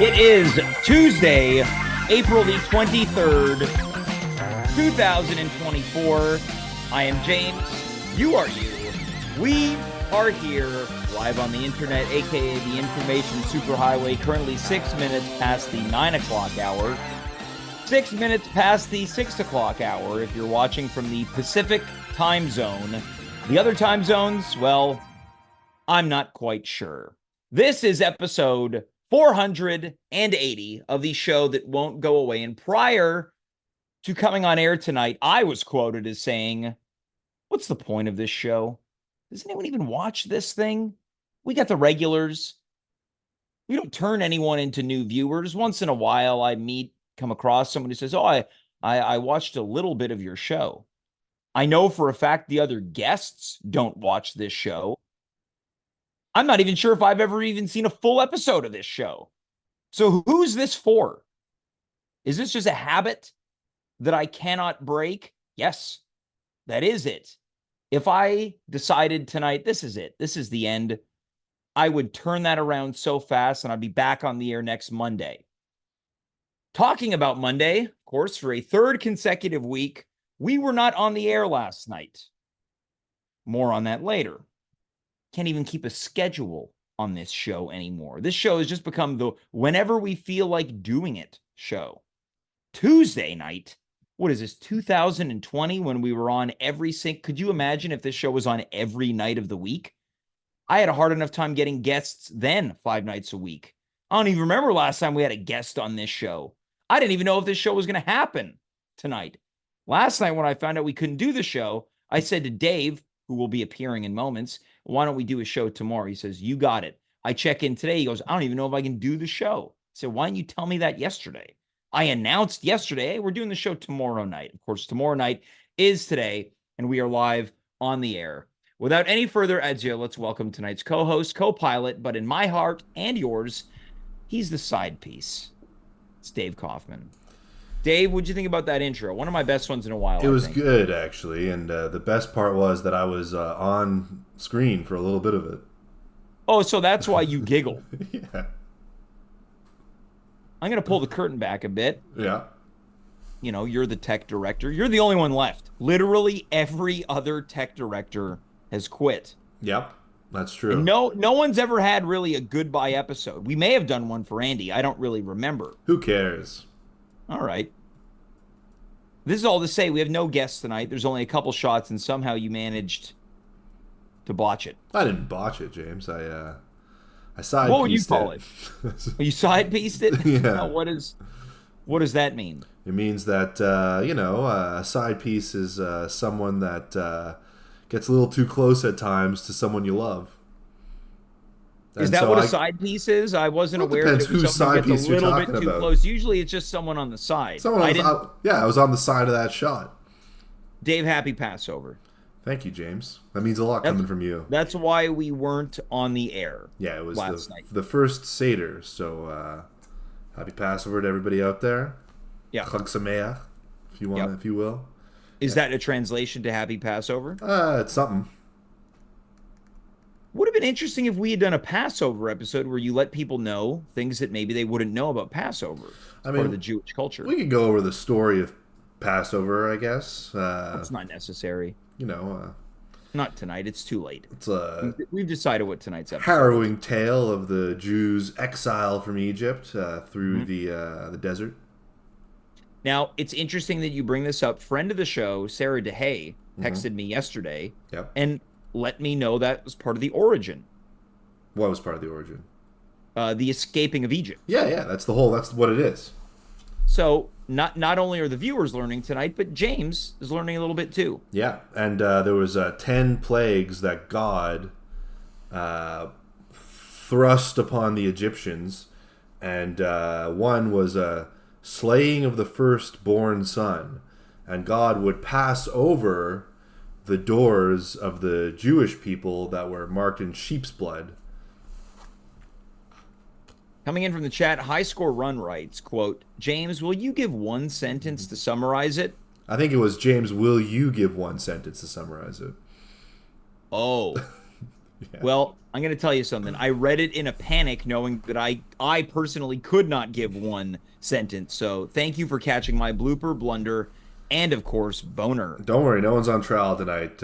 It is Tuesday, April the 23rd, 2024. I am James. You are you. We are here live on the internet, aka the Information Superhighway, currently 6 minutes past the 9 o'clock hour. 6 minutes past the 6 o'clock hour if you're watching from the Pacific time zone. The other time zones, well, I'm not quite sure. This is episode 480 of the show that won't go away. And prior to coming on air tonight, I was quoted as saying, what's the point of this show? Does anyone even watch this thing? We got the regulars. We don't turn anyone into new viewers. Once in a while, come across someone who says, oh, I watched a little bit of your show. I know for a fact the other guests don't watch this show. I'm not even sure if I've ever even seen a full episode of this show. So who's this for? Is this just a habit that I cannot break? Yes, that is it. If I decided tonight, this is it, this is the end, I would turn that around so fast and I'd be back on the air next Monday. Talking about Monday, of course, for a third consecutive week, we were not on the air last night. More on that later. Can't even keep a schedule on this show anymore. This show has just become the whenever we feel like doing it show. Tuesday night, what is this, 2020, when we were on every sync? Could you imagine if this show was on every night of the week? I had a hard enough time getting guests then 5 nights a week. I don't even remember last time we had a guest on this show. I didn't even know if this show was going to happen tonight. Last night when I found out we couldn't do the show, I said to Dave, who will be appearing in moments, why don't we do a show tomorrow? He says, you got it. I check in today. He goes, I don't even know if I can do the show. I said, why didn't you tell me that yesterday? I announced yesterday, hey, we're doing the show tomorrow night. Of course, tomorrow night is today, and we are live on the air. Without any further ado, let's welcome tonight's co-host, co-pilot, but in my heart and yours, he's the side piece. It's Dave Kaufman. Dave, what'd you think about that intro? One of my best ones in a while. It was good, actually, and the best part was that I was on screen for a little bit of it. Oh, so that's why you giggled. Yeah. I'm going to pull the curtain back a bit. Yeah. You know, you're the tech director. You're the only one left. Literally every other tech director has quit. Yep, that's true. And no one's ever had really a goodbye episode. We may have done one for Andy. I don't really remember. Who cares? All right. This is all to say we have no guests tonight. There's only a couple shots, and somehow you managed to botch it. I didn't botch it, James. I side-pieced it. What would you call it? You side-pieced it? Yeah. What does that mean? It means that, a side piece is someone that gets a little too close at times to someone you love. Is that what a side piece is? I wasn't aware that it was someone who gets a little bit too close. Usually it's just someone on the side. I was on the side of that shot. Dave, happy Passover. Thank you, James. That means a lot coming from you. That's why we weren't on the air. Yeah, it was the first Seder. So happy Passover to everybody out there. Yeah. Chag Sameach, if you want, if you will. Is that a translation to happy Passover? It's something. Would have been interesting if we had done a Passover episode where you let people know things that maybe they wouldn't know about Passover. Part of the Jewish culture. We could go over the story of Passover, I guess. It's not necessary. Not tonight. It's too late. We've decided what tonight's episode harrowing tale of the Jews' exile from Egypt through the desert. Now, it's interesting that you bring this up. Friend of the show, Sarah DeHay, texted me yesterday and let me know that was part of the origin. What was part of the origin? The escaping of Egypt. Yeah, that's what it is. So not only are the viewers learning tonight, but James is learning a little bit too. Yeah, and there was 10 plagues that God thrust upon the Egyptians, and one was a slaying of the firstborn son, and God would pass over the doors of the Jewish people that were marked in sheep's blood. Coming in from the chat, High Score Run writes, quote, James, will you give one sentence to summarize it? I think it was, James, will you give one sentence to summarize it? Oh. Yeah. Well, I'm going to tell you something. I read it in a panic knowing that I personally could not give one sentence. So thank you for catching my blooper, blunder, and of course, boner. Don't worry, no one's on trial tonight.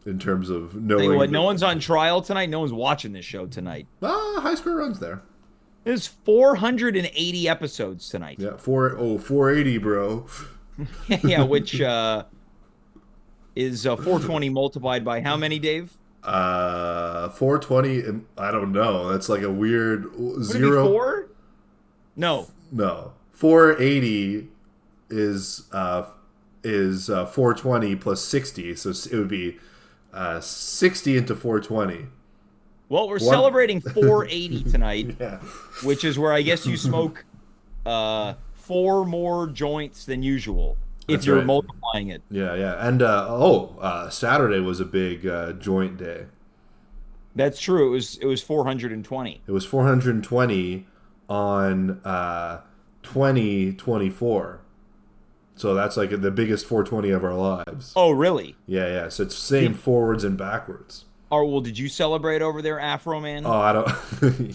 In terms of Tell you knowing what, no one's on trial tonight. No one's watching this show tonight. high score runs there. There's 480 episodes tonight. Yeah, 480, bro. Yeah, which is 420 multiplied by how many, Dave? 420. I don't know. That's like a weird Would it be 4? No. 480 is 420 plus 60, so it would be 60 into 420. Well, we're celebrating 480 tonight, Yeah. which is where I guess you smoke 4 more joints than usual if That's you're right. multiplying it. Yeah. And Saturday was a big joint day. That's true. It was 420. It was 420 on 2024. So that's like the biggest 420 of our lives. Oh, really? Yeah. So it's same forwards and backwards. Oh, well, did you celebrate over there, Afro Man? Oh, I don't.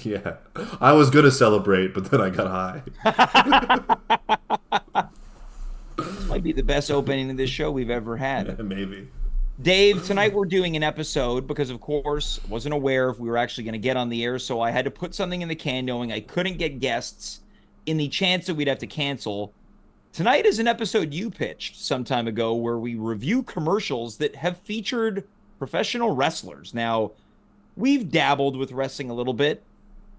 Yeah, I was gonna celebrate, but then I got high. This might be the best opening of this show we've ever had. Maybe. Dave, tonight we're doing an episode because, of course, wasn't aware if we were actually going to get on the air, so I had to put something in the can knowing I couldn't get guests in the chance that we'd have to cancel. Tonight is an episode you pitched some time ago where we review commercials that have featured professional wrestlers. Now, we've dabbled with wrestling a little bit.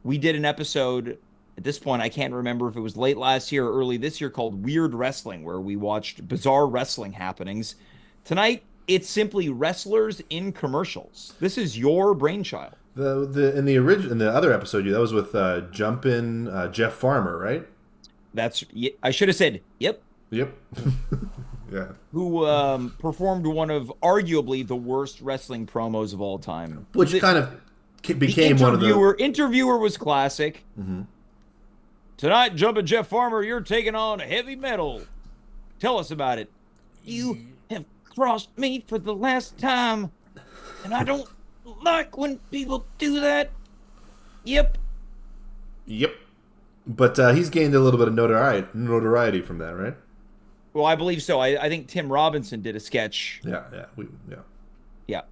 We did an episode, at this point, I can't remember if it was late last year or early this year, called Weird Wrestling, where we watched bizarre wrestling happenings. Tonight, it's simply wrestlers in commercials. This is your brainchild. In the other episode, that was with Jumpin' Jeff Farmer, right? I should have said, yep. Yep. Yeah. Who performed one of arguably the worst wrestling promos of all time. Which kind of became one of the... Interviewer was classic. Mm-hmm. Tonight, Jumpin' Jeff Farmer, you're taking on heavy metal. Tell us about it. You have crossed me for the last time, and I don't like when people do that. Yep. But he's gained a little bit of notoriety from that, right? Well, I believe so. I think Tim Robinson did a sketch. Yeah. Yeah.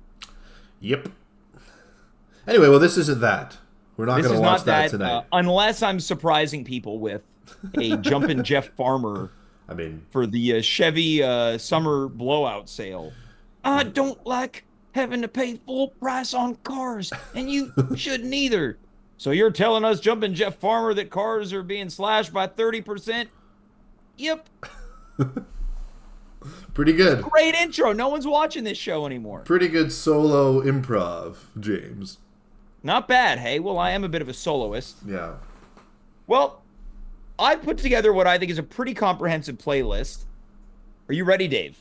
Yep. Anyway, well, this isn't that. We're not going to watch that tonight. Unless I'm surprising people with a Jumpin' Jeff Farmer for the Chevy summer blowout sale. I don't like having to pay full price on cars, and you shouldn't either. So you're telling us, Jumpin' Jeff Farmer, that cars are being slashed by 30%? Yep. Pretty good. Great intro. No one's watching this show anymore. Pretty good solo improv, James. Not bad, hey? Well, I am a bit of a soloist. Yeah. Well, I put together what I think is a pretty comprehensive playlist. Are you ready, Dave?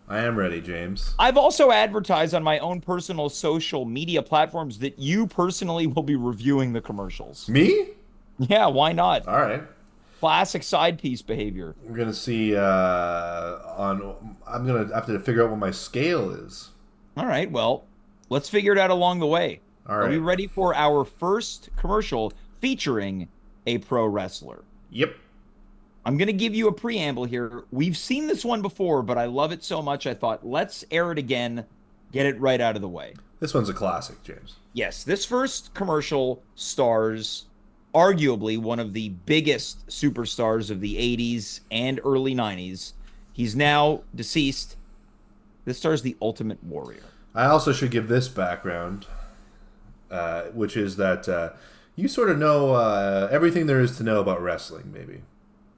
I am ready, James. I've also advertised on my own personal social media platforms that you personally will be reviewing the commercials. Me? Yeah, why not? All right. Classic side piece behavior. We're gonna see. I'm gonna have to figure out what my scale is. All right. Well, let's figure it out along the way. All right. Are we ready for our first commercial featuring a pro wrestler? Yep. I'm going to give you a preamble here. We've seen this one before, but I love it so much I thought, let's air it again, get it right out of the way. This one's a classic, James. Yes, this first commercial stars arguably one of the biggest superstars of the 80s and early 90s. He's now deceased. This stars the Ultimate Warrior. I also should give this background, which is that you sort of know everything there is to know about wrestling, maybe.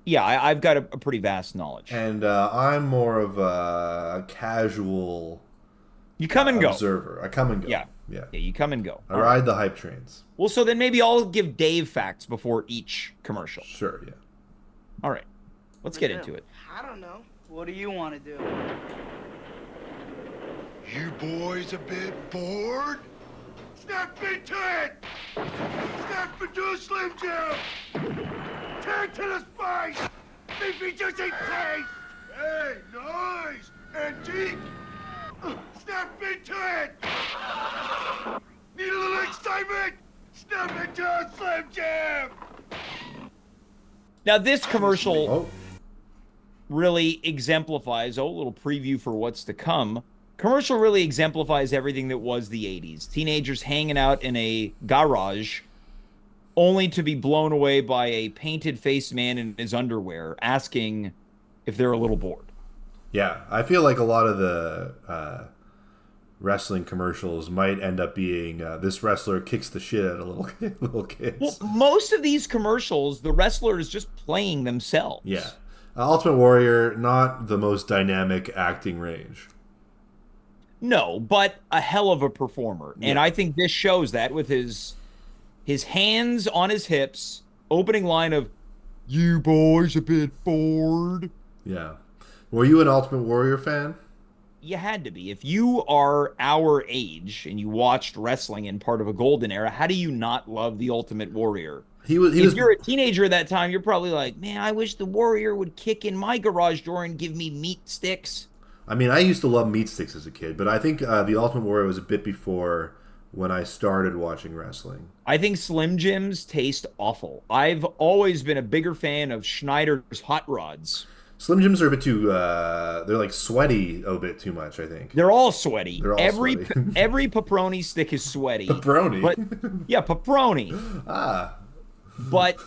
Yeah, I've got a pretty vast knowledge. And I'm more of a casual you come and observer. I come and go. Yeah, you come and go. I ride the hype trains. Well, so then maybe I'll give Dave facts before each commercial. Sure, yeah. All right, let's get into it. I don't know. What do you want to do? You boys a bit bored? Snap into it! Snap into a Slim Jim! Tag to the spice! Beefy juicy taste! Hey, nice! Antique! Snap into it! Need a little excitement? Snap into a Slim Jim! Now, this commercial Oh, really exemplifies, a little preview for what's to come. Commercial really exemplifies everything that was the 80s. Teenagers hanging out in a garage only to be blown away by a painted-faced man in his underwear asking if they're a little bored. yeah. I feel like a lot of the wrestling commercials might end up being this wrestler kicks the shit out of little kids. Well, most of these commercials, the wrestler is just playing themselves. Yeah. Ultimate Warrior, not the most dynamic acting range. No, but a hell of a performer. And Yeah. I think this shows that with his hands on his hips, opening line of, "You boys a bit bored?" Yeah. Were you an Ultimate Warrior fan? You had to be. If you are our age and you watched wrestling in part of a golden era, how do you not love the Ultimate Warrior? If you're a teenager at that time, you're probably like, man, I wish the Warrior would kick in my garage door and give me meat sticks. I mean, I used to love meat sticks as a kid, but I think the Ultimate Warrior was a bit before when I started watching wrestling. I think Slim Jims taste awful. I've always been a bigger fan of Schneider's Hot Rods. Slim Jims are a bit too, they're like sweaty a bit too much, I think. They're all sweaty. They're all every sweaty. every pepperoni stick is sweaty. Pepperoni? But yeah, pepperoni. Ah. But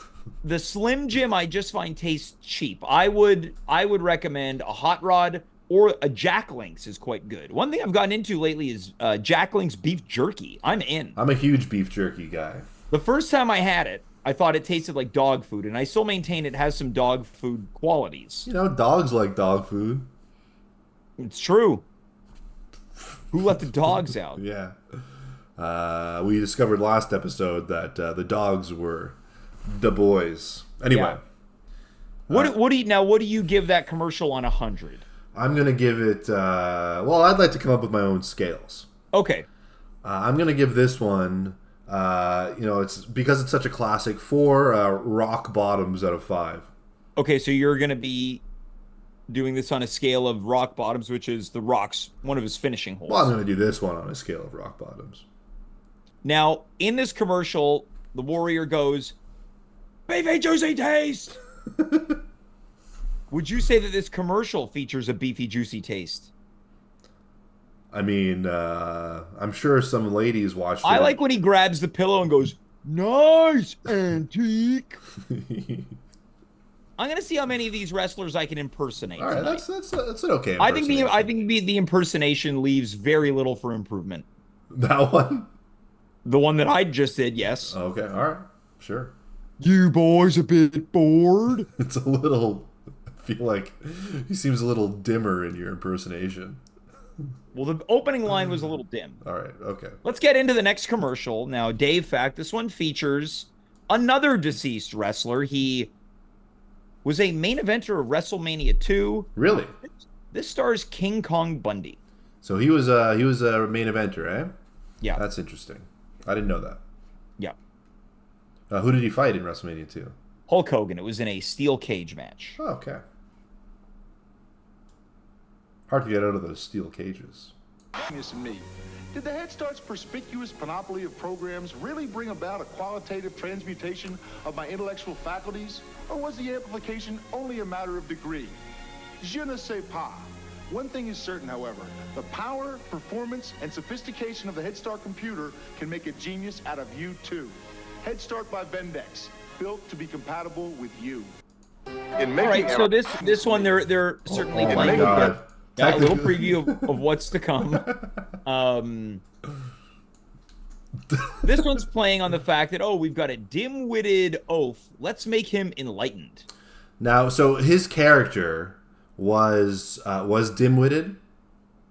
the Slim Jim I just find tastes cheap. I would recommend a Hot Rod or a Jack Link's is quite good. One thing I've gotten into lately is Jack Link's beef jerky. I'm in. I'm a huge beef jerky guy. The first time I had it, I thought it tasted like dog food, and I still maintain it has some dog food qualities. You know, dogs like dog food. It's true. Who let the dogs out? Yeah. We discovered last episode that the dogs were the boys. Anyway. Yeah. What do you give that commercial on 100? I'm going to give it, well, I'd like to come up with my own scales. Okay. I'm going to give this one, it's because it's such a classic, 4 rock bottoms out of 5. Okay, so you're going to be doing this on a scale of rock bottoms, which is the Rock's one of his finishing holes. Well, I'm going to do this one on a scale of rock bottoms. Now, in this commercial, the Warrior goes, "Beefy juicy taste." Would you say that this commercial features a beefy juicy taste? I mean, I'm sure some ladies watched it. I like when he grabs the pillow and goes, "Nice antique." I'm gonna see how many of these wrestlers I can impersonate. All right, tonight. that's an okay. I think the impersonation leaves very little for improvement. That one. The one that I just did, yes. Okay, all right, sure. You boys a bit bored? It's a little. I feel like he seems a little dimmer in your impersonation. Well, the opening line was a little dim. All right, okay. Let's get into the next commercial. Now, Dave fact, this one features another deceased wrestler. He was a main eventer of WrestleMania 2. Really? This stars King Kong Bundy. So he was a main eventer, eh? Yeah. That's interesting. I didn't know that. Yeah. Who did he fight in WrestleMania 2? Hulk Hogan. It was in a steel cage match. Oh, okay. Hard to get out of those steel cages. And me. Did the Head Start's perspicuous panoply of programs really bring about a qualitative transmutation of my intellectual faculties? Or was the amplification only a matter of degree? Je ne sais pas. One thing is certain, however. The power, performance, and sophistication of the Head Start computer can make a genius out of you, too. Head Start by Vendex, built to be compatible with you. All right, so this one, they're certainly Oh playing my God. a little preview of what's to come. This one's playing on the fact that, we've got a dim-witted oaf. Let's make him enlightened. Now, so his character was dim-witted?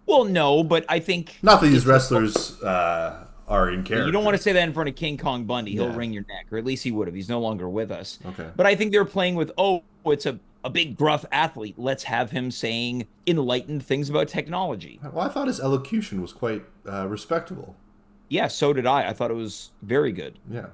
Well, no, but I think... Not that these wrestlers are in character. You don't want to say that in front of King Kong Bundy. He'll Yeah. wring your neck, or at least he would have. He's no longer with us. Okay. But I think they're playing with, it's a big, gruff athlete. Let's have him saying enlightened things about technology. Well, I thought his elocution was quite respectable. Yeah, so did I. I thought it was very good. Yeah.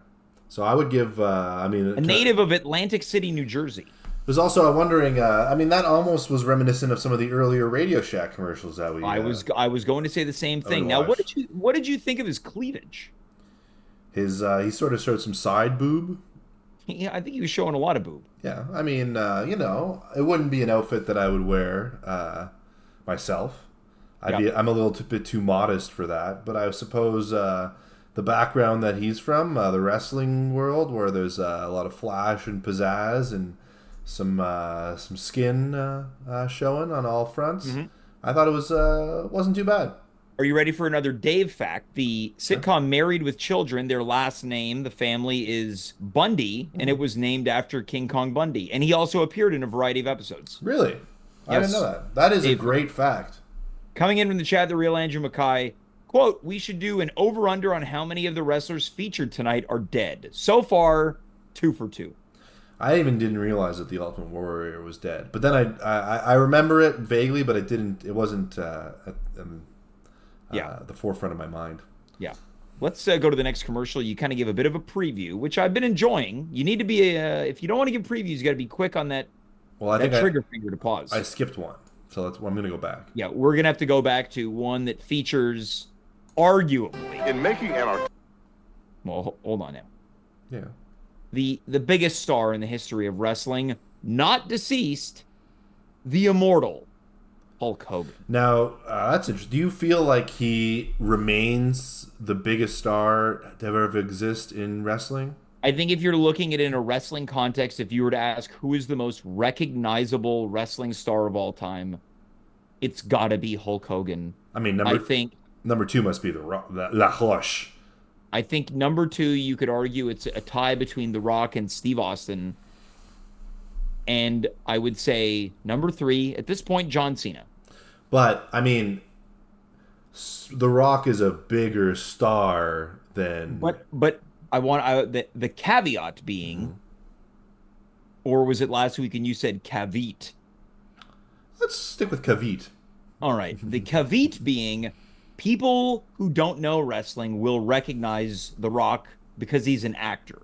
So I would give, A native of Atlantic City, New Jersey. There's also, I'm wondering, that almost was reminiscent of some of the earlier Radio Shack commercials that we... I was going to say the same thing. would Now, watch. what did you think of his cleavage? He sort of showed some side boob. Yeah, I think he was showing a lot of boob. Yeah, I mean, it wouldn't be an outfit that I would wear myself. I'm a little bit too modest for that, but I suppose the background that he's from, the wrestling world, where there's a lot of flash and pizzazz and some skin showing on all fronts. Mm-hmm. I thought it wasn't too bad. Are you ready for another Dave fact? The sitcom Married with Children, their last name, the family is Bundy, and it was named after King Kong Bundy. And he also appeared in a variety of episodes. Really? I Yes. didn't know that. That is Dave. a great fact. Coming in from the chat, the real Andrew Mackay, quote, we should do an over-under on how many of the wrestlers featured tonight are dead. So far, 2 for 2. I even didn't realize that the Ultimate Warrior was dead. But then I remember it vaguely, but it wasn't the forefront of my mind. Yeah. Let's go to the next commercial. You kind of give a bit of a preview, which I've been enjoying. You need to be, if you don't want to give previews, you got to be quick on that, trigger finger to pause. I skipped one, so I'm going to go back. Yeah, we're going to have to go back to one that features arguably. In making an Well, hold on now. Yeah. The biggest star in the history of wrestling, not deceased, the immortal Hulk Hogan. Now, that's interesting. Do you feel like he remains the biggest star to ever exist in wrestling? I think if you're looking at it in a wrestling context, if you were to ask who is the most recognizable wrestling star of all time, it's got to be Hulk Hogan. I mean, number 2 must be La Roche. I think number 2, you could argue it's a tie between The Rock and Steve Austin. And I would say number 3, at this point, John Cena. But, I mean, The Rock is a bigger star than... But I want the caveat being, or was it last week and you said caveat? Let's stick with Kavit. All right. The caveat being, people who don't know wrestling will recognize The Rock because he's an actor.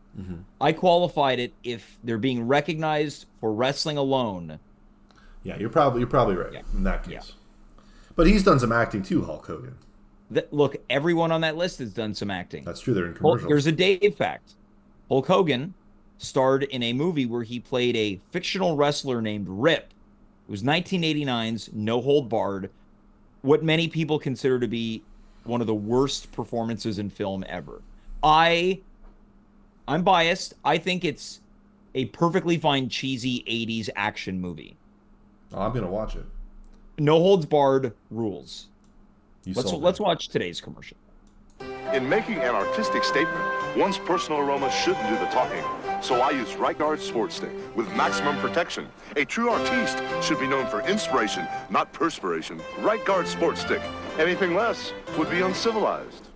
I qualified it if they're being recognized for wrestling alone. Yeah, you're probably right in that case. Yeah. But he's done some acting too, Hulk Hogan. Look, everyone on that list has done some acting. That's true. They're in commercials. Here's a Dave fact. Hulk Hogan starred in a movie where he played a fictional wrestler named Rip. It was 1989's No Hold Barred, what many people consider to be one of the worst performances in film ever. I'm biased. I think it's a perfectly fine, cheesy 80s action movie. Oh, I'm going to watch it. No Holds Barred rules. Let's watch today's commercial. In making an artistic statement, one's personal aroma shouldn't do the talking. So I use Right Guard Sports Stick with maximum protection. A true artiste should be known for inspiration, not perspiration. Right Guard Sports Stick. Anything less would be uncivilized.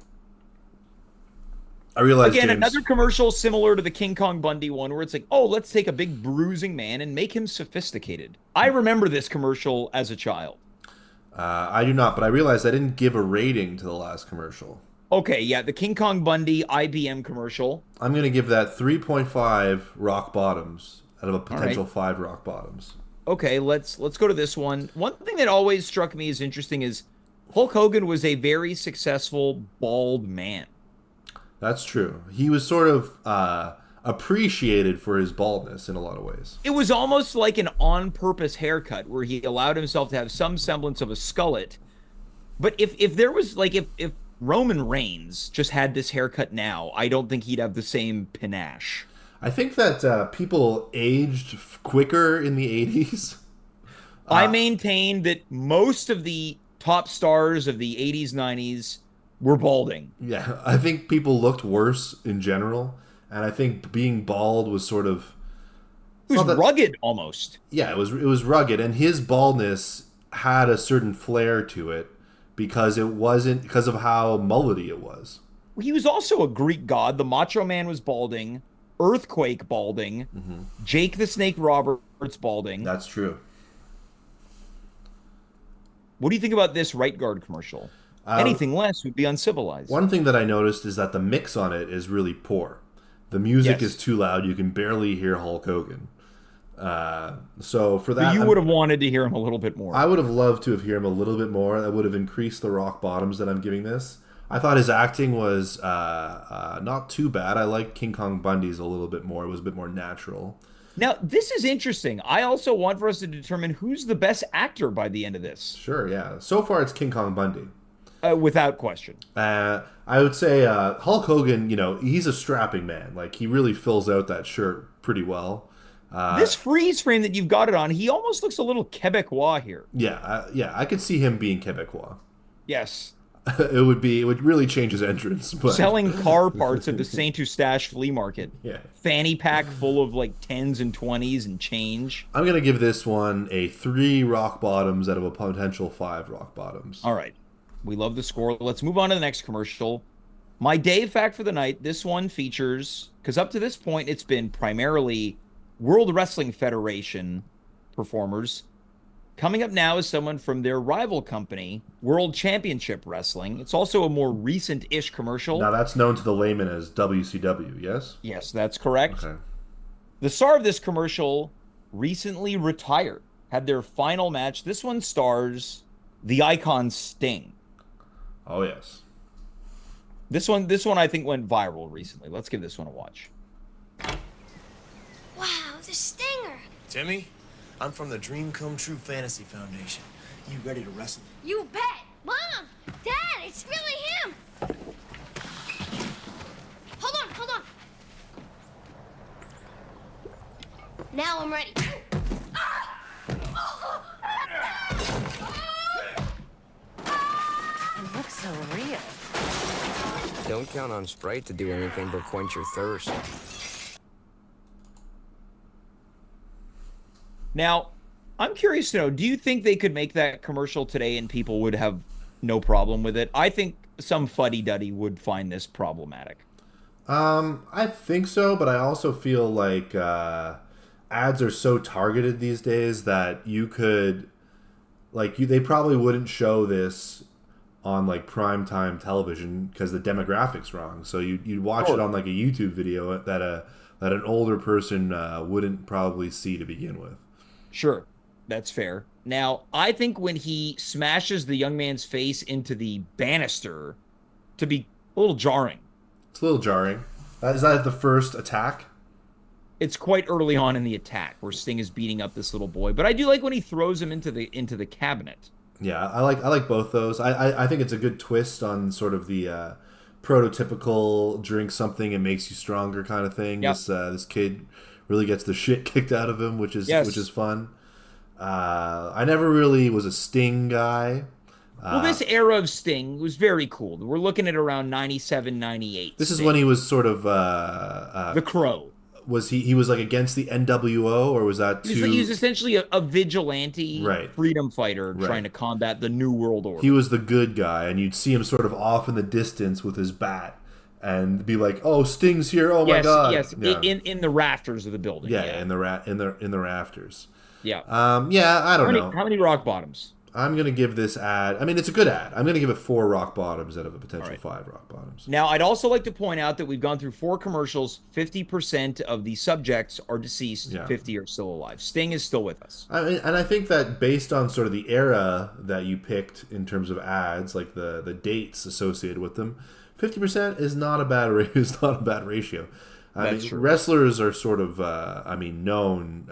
I realize, Again, James, another commercial similar to the King Kong Bundy one where it's like, oh, let's take a big bruising man and make him sophisticated. I remember this commercial as a child. I do not, but I realized I didn't give a rating to the last commercial. Okay, yeah, the King Kong Bundy IBM commercial. I'm going to give that 3.5 rock bottoms out of a potential 5 rock bottoms. Okay, let's go to this one. One thing that always struck me as interesting is Hulk Hogan was a very successful bald man. That's true. He was sort of appreciated for his baldness in a lot of ways. It was almost like an on-purpose haircut where he allowed himself to have some semblance of a skullet. But if there was, like, if Roman Reigns just had this haircut now, I don't think he'd have the same panache. I think that people aged quicker in the 80s. I maintain that most of the top stars of the 80s, 90s were balding. Yeah, I think people looked worse in general. And I think being bald was sort of... It was rugged, almost. Yeah, it was rugged. And his baldness had a certain flair to it because of how mullety it was. He was also a Greek god. The Macho Man was balding. Earthquake balding. Mm-hmm. Jake the Snake Roberts balding. That's true. What do you think about this Right Guard commercial? Anything less would be uncivilized. One thing that I noticed is that the mix on it is really poor. The music is too loud. You can barely hear Hulk Hogan. So for that, but you would have wanted to hear him a little bit more. I would have loved to have heard him a little bit more. That would have increased the rock bottoms that I'm giving this. I thought his acting was not too bad. I like King Kong Bundy's a little bit more. It was a bit more natural. Now, this is interesting. I also want for us to determine who's the best actor by the end of this. Sure, yeah. So far, it's King Kong Bundy. Without question. I would say Hulk Hogan, he's a strapping man. Like, he really fills out that shirt pretty well. This freeze frame that you've got it on, he almost looks a little Quebecois here. Yeah, I could see him being Quebecois. Yes. It would really change his entrance. But... Selling car parts at the Saint Eustache flea market. Yeah. Fanny pack full of like 10s and 20s and change. I'm going to give this one a 3 rock bottoms out of a potential 5 rock bottoms. All right. We love the score. Let's move on to the next commercial. My Dave fact for the night. This one features, because up to this point, it's been primarily World Wrestling Federation performers. Coming up now is someone from their rival company, World Championship Wrestling. It's also a more recent-ish commercial. Now, that's known to the layman as WCW, yes? Yes, that's correct. Okay. The star of this commercial recently retired, had their final match. This one stars the icon Sting. Oh, yes. This one I think went viral recently. Let's give this one a watch. Wow, the Stinger. Timmy, I'm from the Dream Come True Fantasy Foundation. You ready to wrestle? You bet. Mom, Dad, it's really him. Hold on. Now I'm ready. It looks so real. Don't count on Sprite to do anything but quench your thirst. Now, I'm curious to know, do you think they could make that commercial today and people would have no problem with it? I think some fuddy-duddy would find this problematic. I think so, but I also feel like ads are so targeted these days that you could, they probably wouldn't show this on like primetime television because the demographic's wrong. So you'd watch it on like a YouTube video that an older person wouldn't probably see to begin with. Sure, that's fair. Now, I think when he smashes the young man's face into the banister, to be a little jarring. It's a little jarring. Is that the first attack? It's quite early on in the attack where Sting is beating up this little boy, but I do like when he throws him into the cabinet. Yeah, I like both those. I think it's a good twist on sort of the prototypical drink something it makes you stronger kind of thing. Yep. This kid really gets the shit kicked out of him, which is fun. I never really was a Sting guy. Well, this era of Sting was very cool. We're looking at around 97, 98. This is when he was sort of the Crow. Was he was like against the NWO, or was that too... He was essentially a vigilante freedom fighter trying to combat the New World Order. He was the good guy, and you'd see him sort of off in the distance with his bat and be like, "Oh, Sting's here! Oh my god!" Yes, in the rafters of the building. Yeah, in the rafters. Yeah. I don't know. How many rock bottoms? I'm going to give this ad... I mean, it's a good ad. I'm going to give it 4 rock bottoms out of a potential 5 rock bottoms. Now, I'd also like to point out that we've gone through 4 commercials. 50% of the subjects are deceased. 50 are still alive. Sting is still with us. I think that based on sort of the era that you picked in terms of ads, like the dates associated with them, 50% is not a bad ratio. That's true. Wrestlers are sort of, known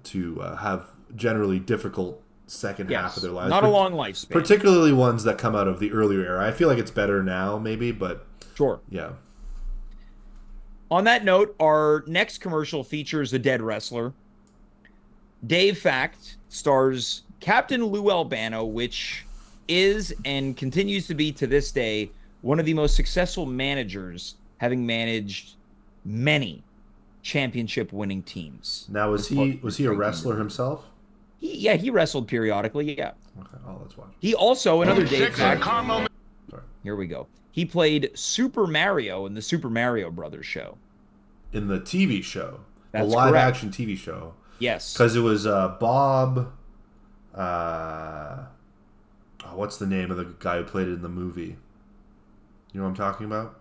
to have generally difficult second half of their lives. Not a long lifespan. Particularly ones that come out of the earlier era. I feel like it's better now, maybe, but... Sure. Yeah. On that note, our next commercial features a dead wrestler. Dave Fact stars Captain Lou Albano, which is and continues to be to this day one of the most successful managers, having managed many championship-winning teams. Now, was he a wrestler himself? He wrestled periodically, yeah. Okay, let's watch. He also, another Dave Fact, here we go. He played Super Mario in the Super Mario Brothers show. In the TV show? That's a live-action TV show? Yes. Because it was Bob... what's the name of the guy who played it in the movie? You know what I'm talking about?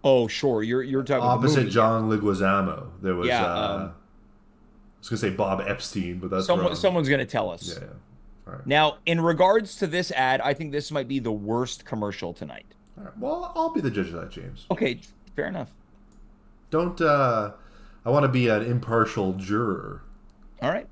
Oh, sure. You're talking about opposite the movie. John Leguizamo. There was... I was going to say Bob Epstein, but that's wrong. Someone's going to tell us. Yeah. All right. Now, in regards to this ad, I think this might be the worst commercial tonight. All right. Well, I'll be the judge of that, James. Okay, fair enough. Don't. I want to be an impartial juror. All right.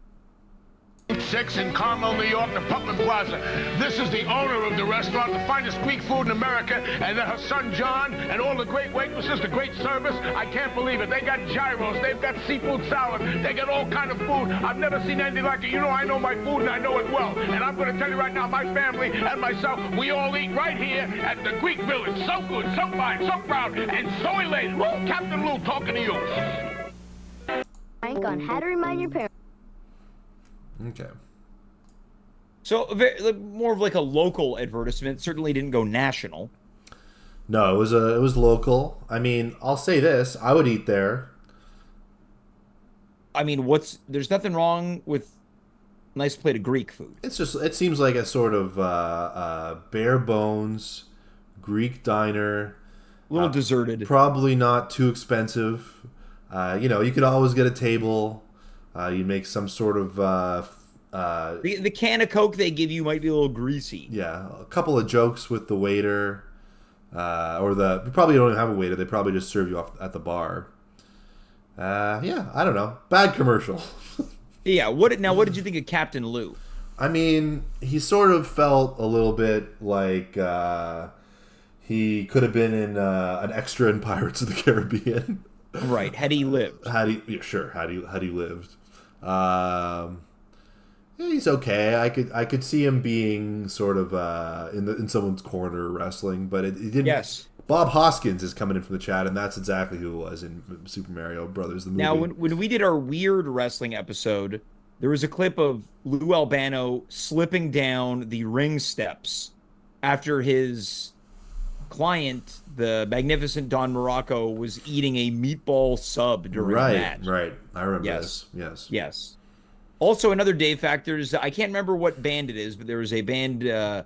6 in Carmel, New York, the Putnam Plaza. This is the owner of the restaurant, the finest Greek food in America, and then her son John, and all the great waitresses, the great service. I can't believe it. They got gyros, they've got seafood salad, they got all kind of food. I've never seen anything like it. You know, I know my food and I know it well. And I'm going to tell you right now, my family and myself, we all eat right here at the Greek Village. So good, so fine, so proud, and so elated. Woo! Captain Lou talking to you. Frank on how to remind your parents. Okay. So more of like a local advertisement. Certainly didn't go national. No, it was local. I mean, I'll say this: I would eat there. I mean, there's nothing wrong with a nice plate of Greek food. It seems like a sort of bare bones Greek diner. A little deserted. Probably not too expensive. You could always get a table. You make some sort of the can of Coke they give you might be a little greasy. Yeah, a couple of jokes with the waiter, you probably don't even have a waiter. They probably just serve you off at the bar. Yeah, I don't know. Bad commercial. Yeah. What did you think of Captain Lou? I mean, he sort of felt a little bit like he could have been in an extra in Pirates of the Caribbean. Right. Had he lived? Had he lived? Yeah, he's okay. I could see him being sort of in someone's corner wrestling, but it didn't. Yes. Bob Hoskins is coming in from the chat, and that's exactly who it was in Super Mario Brothers the movie. Now, when we did our weird wrestling episode, there was a clip of Lou Albano slipping down the ring steps after his client, the magnificent Don Morocco, was eating a meatball sub during the match. Right. I remember this. Yes. Also, another Dave Factors, I can't remember what band it is, but there was a band, it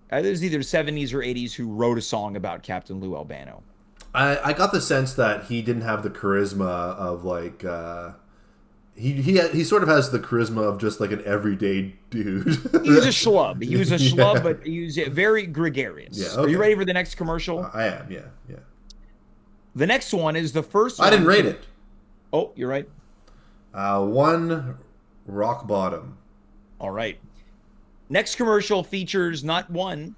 was either 70s or 80s, who wrote a song about Captain Lou Albano. I got the sense that he didn't have the charisma of like he sort of has the charisma of just like an everyday dude. He was a schlub. He was a schlub, but he was very gregarious. Yeah, okay. Are you ready for the next commercial? I am, yeah. The next one is the first I didn't rate it. Oh, you're right. 1 rock bottom. All right. Next commercial features not one,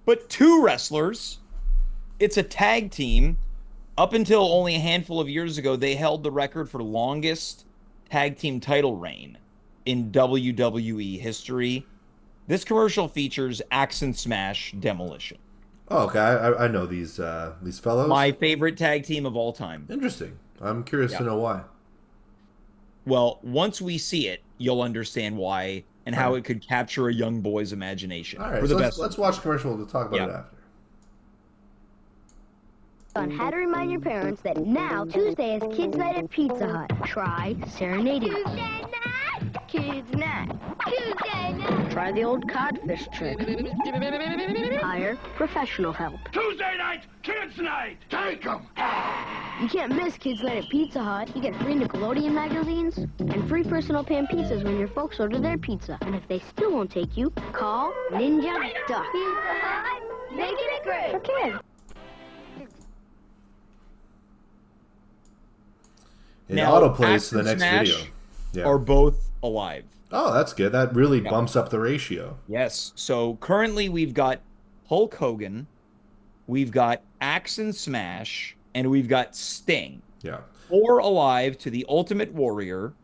but 2 wrestlers. It's a tag team. Up until only a handful of years ago, they held the record for longest tag team title reign in WWE history. This commercial features Axe and Smash Demolition. Oh, okay. I know these fellows. My favorite tag team of all time. Interesting. I'm curious to know why. Well, once we see it, you'll understand why and how it could capture a young boy's imagination. All right, so let's watch commercial to talk about it after. On how to remind your parents that now Tuesday is Kids Night at Pizza Hut. Try serenading. Tuesday night. Kids Night. Tuesday night. Try the old codfish trick. Hire professional help. Tuesday night, kids night. Take 'em. You can't miss Kids Night at Pizza Hut. You get free Nickelodeon magazines and free personal pan pizzas when your folks order their pizza. And if they still won't take you, call Ninja Duck. Pizza Hut, making it great for kids. It Now, autoplays to the next Smash video. Yeah. Are both alive. Oh, that's good. That really bumps up the ratio. Yes. So currently we've got Hulk Hogan, we've got Axe and Smash, and we've got Sting. Yeah. 4 alive to the Ultimate Warrior,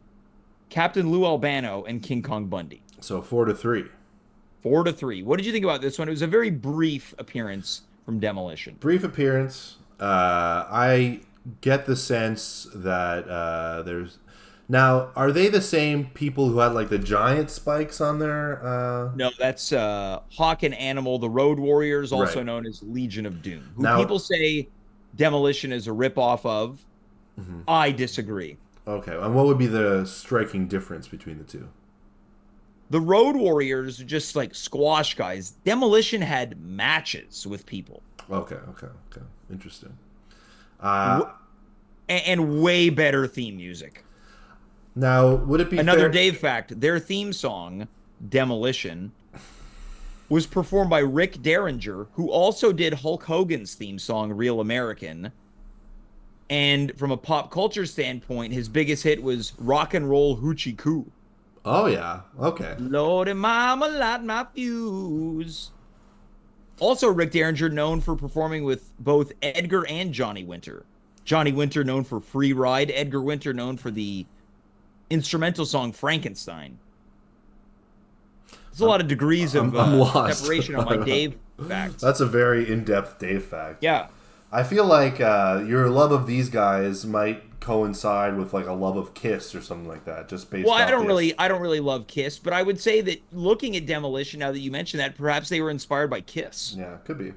Captain Lou Albano, and King Kong Bundy. So 4-3. 4-3. What did you think about this one? It was a very brief appearance from Demolition. Brief appearance. I get the sense that there's... Now, are they the same people who had like the giant spikes on their... No, that's Hawk and Animal, the Road Warriors, also Right. known as Legion of Doom, who Now- people say Demolition is a ripoff of. I disagree. Okay, and what would be the striking difference between the two? The Road Warriors are just like squash guys. Demolition had matches with people. Okay. Interesting. And way better theme music. Now, would it be Another fair... Dave fact, their theme song, Demolition, was performed by Rick Derringer, who also did Hulk Hogan's theme song, Real American. And from a pop culture standpoint, his biggest hit was Rock and Roll Hoochie Coo. Oh, yeah. Okay. Lordy mama, light my fuse. Also, Rick Derringer known for performing with both Edgar and Johnny Winter. Johnny Winter known for Free Ride. Edgar Winter known for the instrumental song Frankenstein. There's a lot of degrees of separation on my Dave facts. That's a very in-depth Dave fact. Yeah. I feel like your love of these guys might coincide with like a love of Kiss or something like that, just based. Well, I don't really love Kiss, but I would say that looking at Demolition, now that you mention that, perhaps they were inspired by Kiss. Yeah, could be.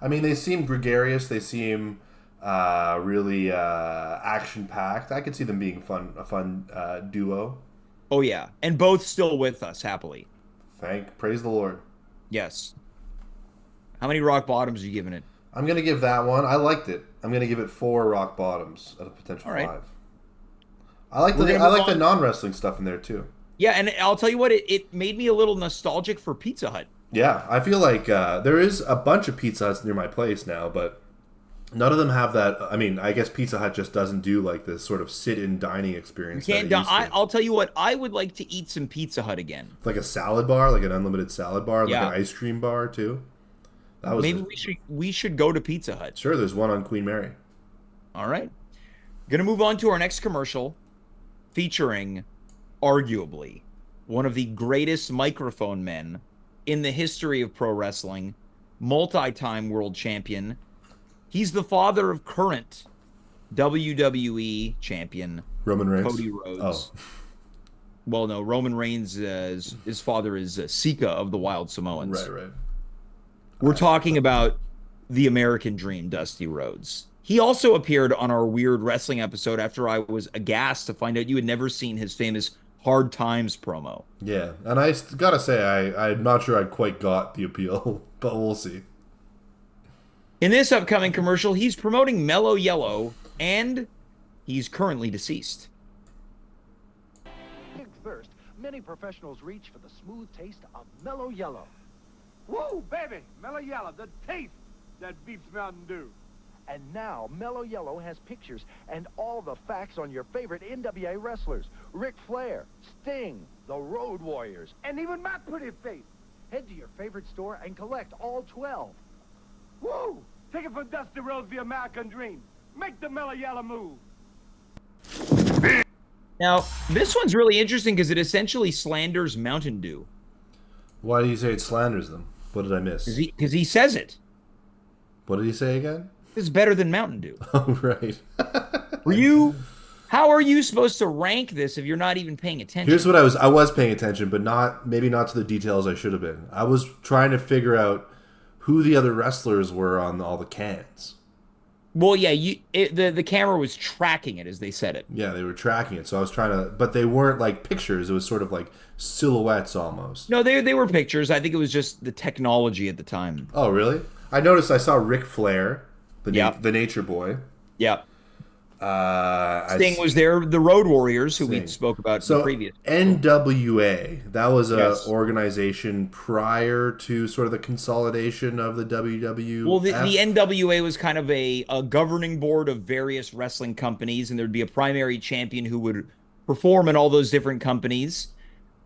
I mean, they seem gregarious. They seem really action-packed. I could see them being a fun duo. Oh yeah, and both still with us happily. Praise the Lord. Yes. How many rock bottoms are you giving it? I'm going to give that one. I liked it. I'm going to give it 4 rock bottoms out of potential 5. I like the non-wrestling stuff in there too. Yeah, and I'll tell you what, it made me a little nostalgic for Pizza Hut. Yeah, I feel like there is a bunch of Pizza Huts near my place now, but none of them have that. I mean, I guess Pizza Hut just doesn't do like this sort of sit-in dining experience. I'll tell you what, I would like to eat some Pizza Hut again. Like a salad bar, like an unlimited salad bar, like an ice cream bar too. Maybe we should go to Pizza Hut. Sure, there's one on Queen Mary. All right. Going to move on to our next commercial featuring arguably one of the greatest microphone men in the history of pro wrestling, multi-time world champion. He's the father of current WWE champion Roman Reigns. Cody Rhodes. Oh. Well, no, Roman Reigns, his father is Sika of the Wild Samoans. Right. We're talking about the American Dream, Dusty Rhodes. He also appeared on our weird wrestling episode after I was aghast to find out you had never seen his famous Hard Times promo. Yeah, and I gotta say, I'm not sure I quite got the appeal, but we'll see. In this upcoming commercial, he's promoting Mellow Yellow, and he's currently deceased. Big thirst, many professionals reach for the smooth taste of Mellow Yellow. Woo, baby! Mellow Yellow, the taste that beats Mountain Dew. And now, Mellow Yellow has pictures and all the facts on your favorite NWA wrestlers. Ric Flair, Sting, the Road Warriors, and even my pretty face. Head to your favorite store and collect all 12. Woo! Take it from Dusty Rhodes, the American Dream. Make the Mellow Yellow move. Now, this one's really interesting because it essentially slanders Mountain Dew. Why do you say it slanders them? What did I miss? Because he says it. What did he say again? It's better than Mountain Dew. Oh, right. How are you supposed to rank this if you're not even paying attention? Here's what I was paying attention, but maybe not to the details I should have been. I was trying to figure out who the other wrestlers were on all the cans. Well, yeah, the camera was tracking it as they said it. Yeah, they were tracking it, so I was trying to, but they weren't like pictures. It was sort of like silhouettes almost. No, they were pictures. I think it was just the technology at the time. Oh, really? I noticed I saw Ric Flair, the Nature Boy. Yeah. Sting was there, the Road Warriors, who we spoke about in the previous. NWA, that was an organization prior to sort of the consolidation of the WWF. Well, the NWA was kind of a governing board of various wrestling companies, and there'd be a primary champion who would perform in all those different companies.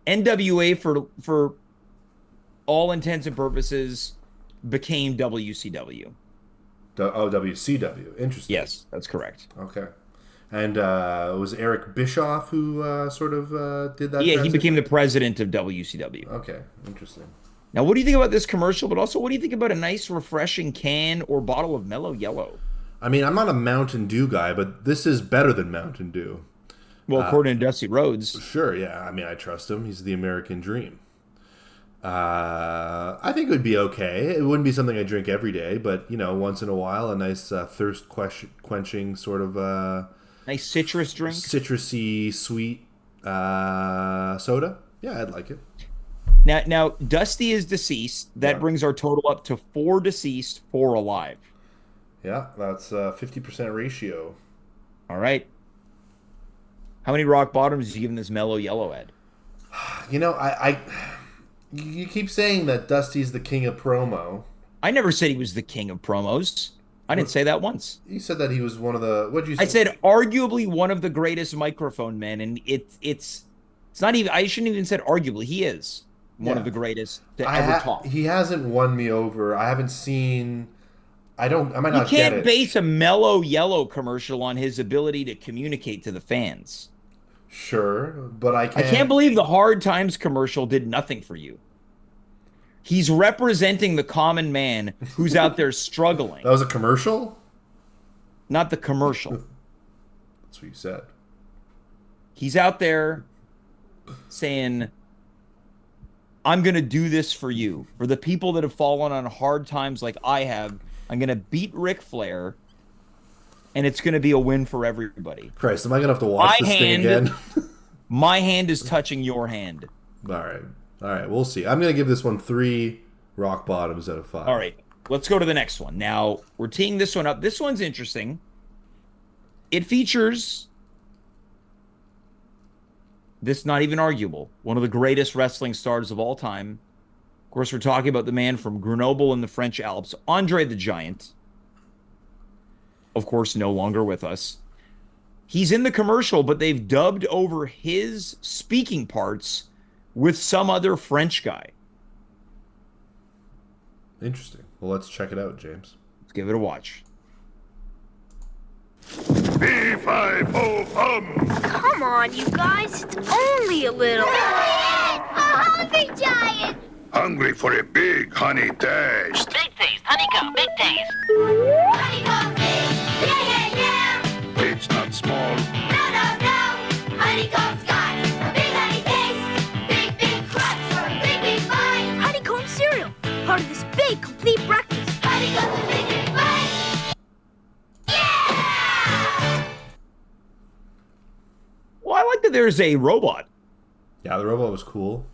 NWA, for all intents and purposes, became WCW. WCW. Interesting. Yes, that's correct. Okay. And it was Eric Bischoff who sort of did that? Yeah, he became the president of WCW. Okay, interesting. Now, what do you think about this commercial? But also, what do you think about a nice, refreshing can or bottle of Mellow Yellow? I mean, I'm not a Mountain Dew guy, but this is better than Mountain Dew. Well, according to Dusty Rhodes. Sure, yeah. I mean, I trust him. He's the American dream. I think it would be okay. It wouldn't be something I drink every day, but, once in a while, a nice thirst quenching sort of... nice citrus drink? Citrusy, sweet soda. Yeah, I'd like it. Now, Dusty is deceased. That brings our total up to 4 deceased, 4 alive. Yeah, that's a 50% ratio. All right. How many rock bottoms are you giving this Mellow Yellow, Ed? You keep saying that Dusty's the king of promo. I never said he was the king of promos. I didn't say that once. You said that he was one of the. What'd you say? I said arguably one of the greatest microphone men, and it's not even. I shouldn't even said arguably. He is one of the greatest to ever talk. He hasn't won me over. I haven't seen. I might not get it. You can't base a Mellow Yellow commercial on his ability to communicate to the fans. Sure, but I can't believe the Hard Times commercial did nothing for you. He's representing the common man who's out there struggling. That was a commercial? Not the commercial. That's what you said. He's out there saying, I'm going to do this for you. For the people that have fallen on hard times like I have, I'm going to beat Ric Flair, and it's going to be a win for everybody. Christ, am I going to have to watch this thing again? My hand is touching your hand. All right, we'll see. I'm going to give this one 3 rock bottoms out of 5. All right, let's go to the next one. Now, we're teeing this one up. This one's interesting. It features, this not even arguable, one of the greatest wrestling stars of all time. Of course, we're talking about the man from Grenoble in the French Alps, Andre the Giant. Of course, no longer with us. He's in the commercial, but they've dubbed over his speaking parts with some other French guy. Interesting. Well, let's check it out, James. Let's give it a watch. B5O. Come on, you guys. It's only a little. A hungry giant. Hungry for a big honey taste. Big taste, honeycomb, big taste. Honeycomb big. Yeah, yeah, yeah. It's not small. No, no, no. Honeycomb's got a big honey taste. Big, big crunch for a big, big bite. Honeycomb cereal. Part of this big, complete breakfast. Honeycomb's a big, big bite. Yeah! Well, I like that there's a robot. Yeah, the robot was cool.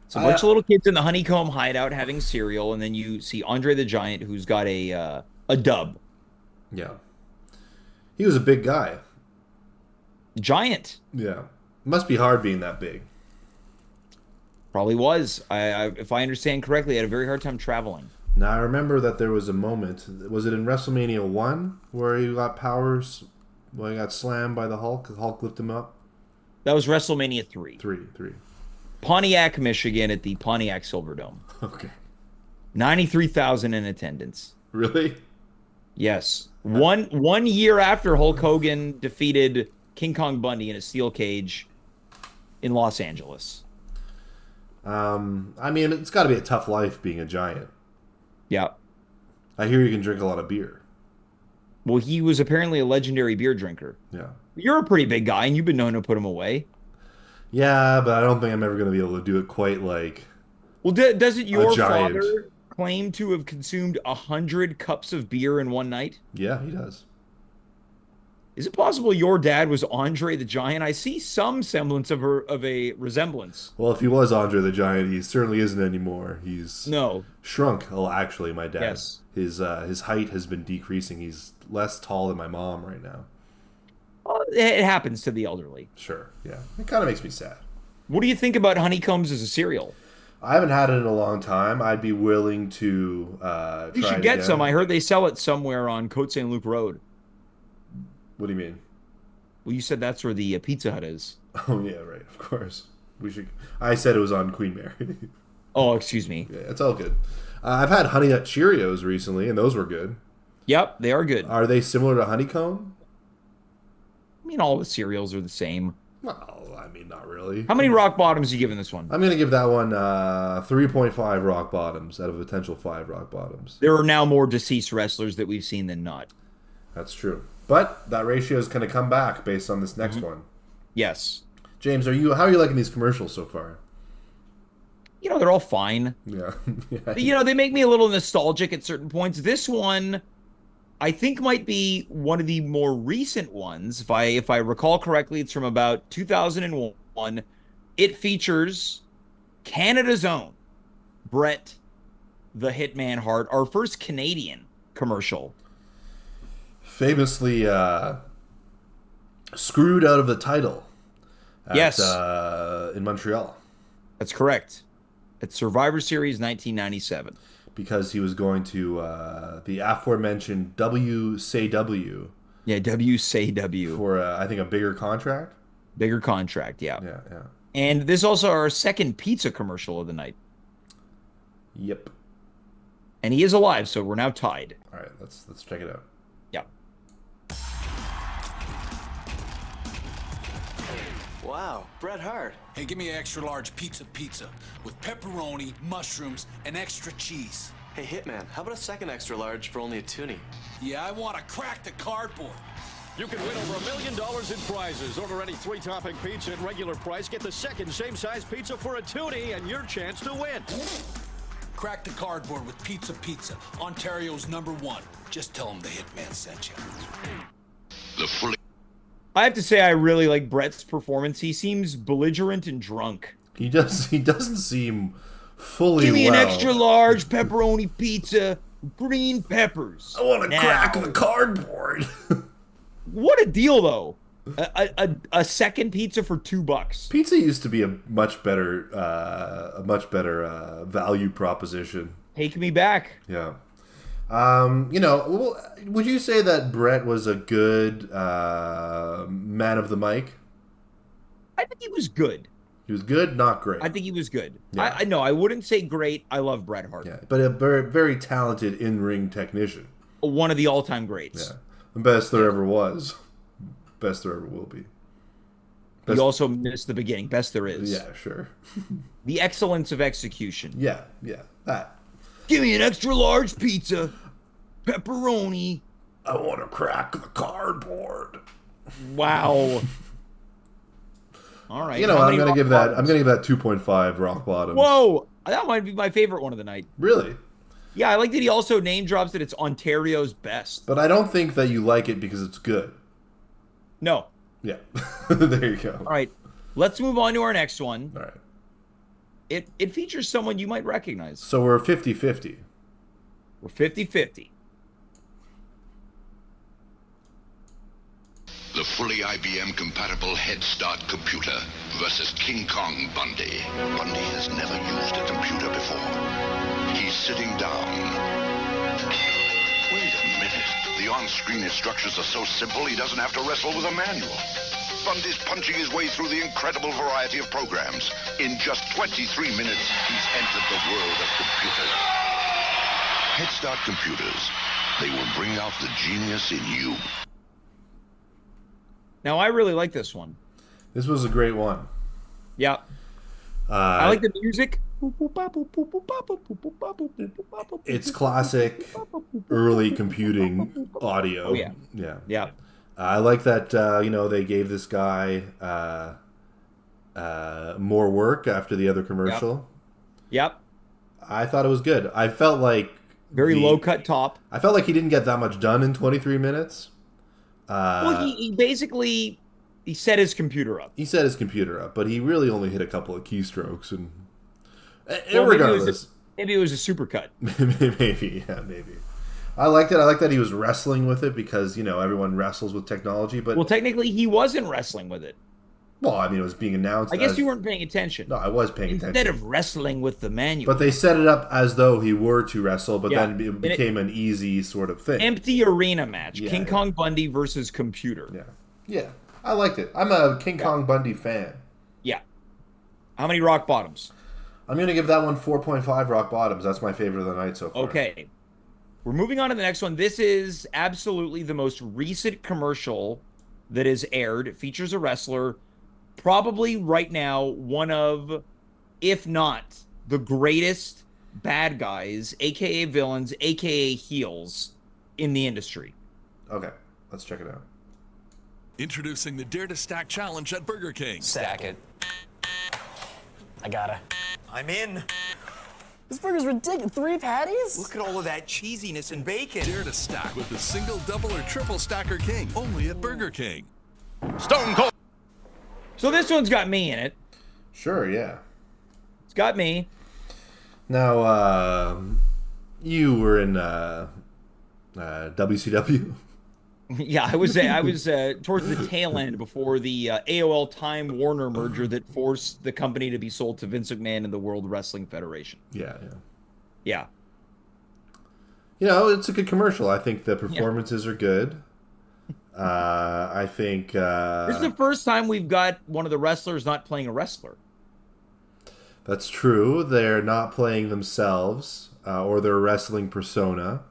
It's a bunch of little kids in the honeycomb hideout having cereal, and then you see Andre the Giant, who's got a dub. Yeah. He was a big guy. Giant. Yeah. Must be hard being that big. Probably was. If I understand correctly, had a very hard time traveling. Now, I remember that there was a moment, was it in WrestleMania 1, where he got powers, when he got slammed by the Hulk? The Hulk lifted him up? That was WrestleMania 3. 3. Pontiac, Michigan at the Pontiac Silverdome. Okay. 93,000 in attendance. Really? Yes. One year after Hulk Hogan defeated King Kong Bundy in a steel cage in Los Angeles. I mean, it's got to be a tough life being a giant. Yeah. I hear you can drink a lot of beer. Well, he was apparently a legendary beer drinker. Yeah. You're a pretty big guy, and you've been known to put him away. Yeah, but I don't think I'm ever going to be able to do it quite like. Well, doesn't your giant. father claim to have consumed 100 cups of beer in one night? Yeah, he does. Is it possible your dad was Andre the Giant? I see some semblance of a resemblance. Well, if he was Andre the Giant, he certainly isn't anymore. He's shrunk. Oh, actually, my dad. Yes. His height has been decreasing. He's less tall than my mom right now. Well, it happens to the elderly. Sure, yeah. It kind of makes me sad. What do you think about honeycombs as a cereal? I haven't had it in a long time. I'd be willing to try You should it get again. some. I heard they sell it somewhere on Côte Saint Luc Road. What do you mean? Well, you said that's where the Pizza Hut is. Oh, yeah, right. Of course. We should. I said it was on Queen Mary. Oh, excuse me. Yeah, it's all good. I've had Honey Nut Cheerios recently, and those were good. Yep, they are good. Are they similar to honeycomb? I mean, all the cereals are the same. Well, I mean, not really. How many rock bottoms are you giving this one? I'm going to give that one 3.5 rock bottoms out of a potential 5 rock bottoms. There are now more deceased wrestlers that we've seen than not. That's true. But that ratio is going to come back based on this next one. Yes. James, how are you liking these commercials so far? You know, they're all fine. Yeah. You know, they make me a little nostalgic at certain points. This one, I think, might be one of the more recent ones. If I recall correctly, it's from about 2001. It features Canada's own Bret the Hitman Hart, our first Canadian commercial. Famously screwed out of the title. Yes. In Montreal. That's correct. It's Survivor Series 1997. Because he was going to the aforementioned WCW. Yeah, WCW. For, I think, a bigger contract? Bigger contract, yeah. Yeah. And this is also our second pizza commercial of the night. Yep. And he is alive, so we're now tied. All right, let's check it out. Yeah. Wow, Bret Hart. Hey, give me an extra large pizza with pepperoni, mushrooms, and extra cheese. Hey, Hitman, how about a second extra large for only a toonie? Yeah, I want to crack the cardboard. You can win over $1 million in prizes. Order any 3-topping pizza at regular price. Get the second same-size pizza for a toonie and your chance to win. Crack the cardboard with Pizza, Ontario's #1. Just tell them the Hitman sent you. I have to say, I really like Bret's performance. He seems belligerent and drunk. He doesn't seem fully Give me well. an extra large pepperoni pizza, green peppers. I want to crack the cardboard. What a deal, though. A second pizza for $2. Pizza used to be a much better value proposition. Take me back. Yeah. Would you say that Bret was a good man of the mic? I think he was good. He was good, not great. I think he was good. Yeah. I know. I wouldn't say great. I love Bret Hart. Yeah, but a very, very talented in-ring technician. One of the all-time greats. Yeah. The best there ever was. Best there ever will be. You also missed the beginning. Best there is. Yeah, sure. The excellence of execution. Yeah, that. Give me an extra large pizza, pepperoni. I want to crack the cardboard. Wow. All right. I'm gonna give that 2.5 rock bottom. Whoa, that might be my favorite one of the night. Really? Yeah, I like that he also name drops that it's Ontario's best. But I don't think that you like it because it's good. No. Yeah. There you go. All right. Let's move on to our next one. All right. It features someone you might recognize. So we're 50-50. We're 50-50. The fully IBM-compatible Head Start computer versus King Kong Bundy. Bundy has never used a computer before. He's sitting down. Wait a minute. The on-screen instructions are so simple he doesn't have to wrestle with a manual. Bundy's punching his way through the incredible variety of programs. In just 23 minutes, he's entered the world of computers. Head Start computers. They will bring out the genius in you. Now, I really like this one. This was a great one. Yeah. I like the music. It's classic early computing audio. Oh, yeah. Yeah. I like that, they gave this guy more work after the other commercial. Yep. I thought it was good. I felt like... Very low-cut top. I felt like he didn't get that much done in 23 minutes. Well, he basically... He set his computer up. He set his computer up, but he really only hit a couple of keystrokes. And regardless... Maybe it was a supercut. maybe. I liked it. I like that he was wrestling with it because, everyone wrestles with technology. But well, technically, he wasn't wrestling with it. Well, I mean, it was being announced. I guess you weren't paying attention. No, I was paying attention. Instead of wrestling with the manual. But they set it up as though he were to wrestle, but then it became an easy sort of thing. Empty arena match. King Kong Bundy versus computer. Yeah. I liked it. I'm a King Kong Bundy fan. Yeah. How many rock bottoms? I'm going to give that one 4.5 rock bottoms. That's my favorite of the night so far. Okay. We're moving on to the next one. This is absolutely the most recent commercial that is aired. It features a wrestler, probably right now one of, if not, the greatest bad guys, a.k.a. villains, a.k.a. heels in the industry. Okay. Let's check it out. Introducing the Dare to Stack Challenge at Burger King. Stack it. I gotta. I'm in. This burger's ridiculous. 3 patties? Look at all of that cheesiness and bacon. Dare to stack with the single, double, or triple Stacker King. Only at Burger King. Stone Cold. So this one's got me in it. Sure, yeah. It's got me. Now, you were in WCW. Yeah, I was towards the tail end before the AOL Time Warner merger that forced the company to be sold to Vince McMahon and the World Wrestling Federation. Yeah. Yeah. It's a good commercial. I think the performances are good. I think this is the first time we've got one of the wrestlers not playing a wrestler. That's true. They're not playing themselves or their wrestling persona,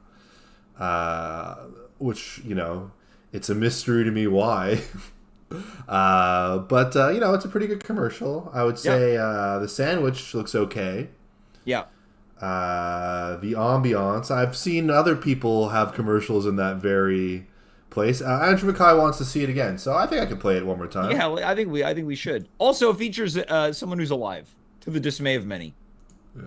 which, it's a mystery to me why. But it's a pretty good commercial. I would say the sandwich looks okay. Yeah. The ambiance. I've seen other people have commercials in that very place. Andrew McKay wants to see it again, so I think I could play it one more time. Yeah, I think we should. Also, it features someone who's alive, to the dismay of many. Yeah.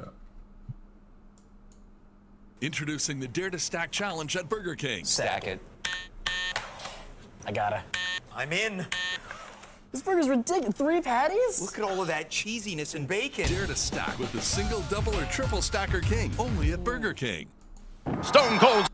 Introducing the Dare to Stack Challenge at Burger King. Stack it. I gotta. I'm in. This burger's ridiculous. 3 patties? Look at all of that cheesiness and bacon. Dare to stack with the single, double, or triple stacker king. Only at Burger King. Stone Cold.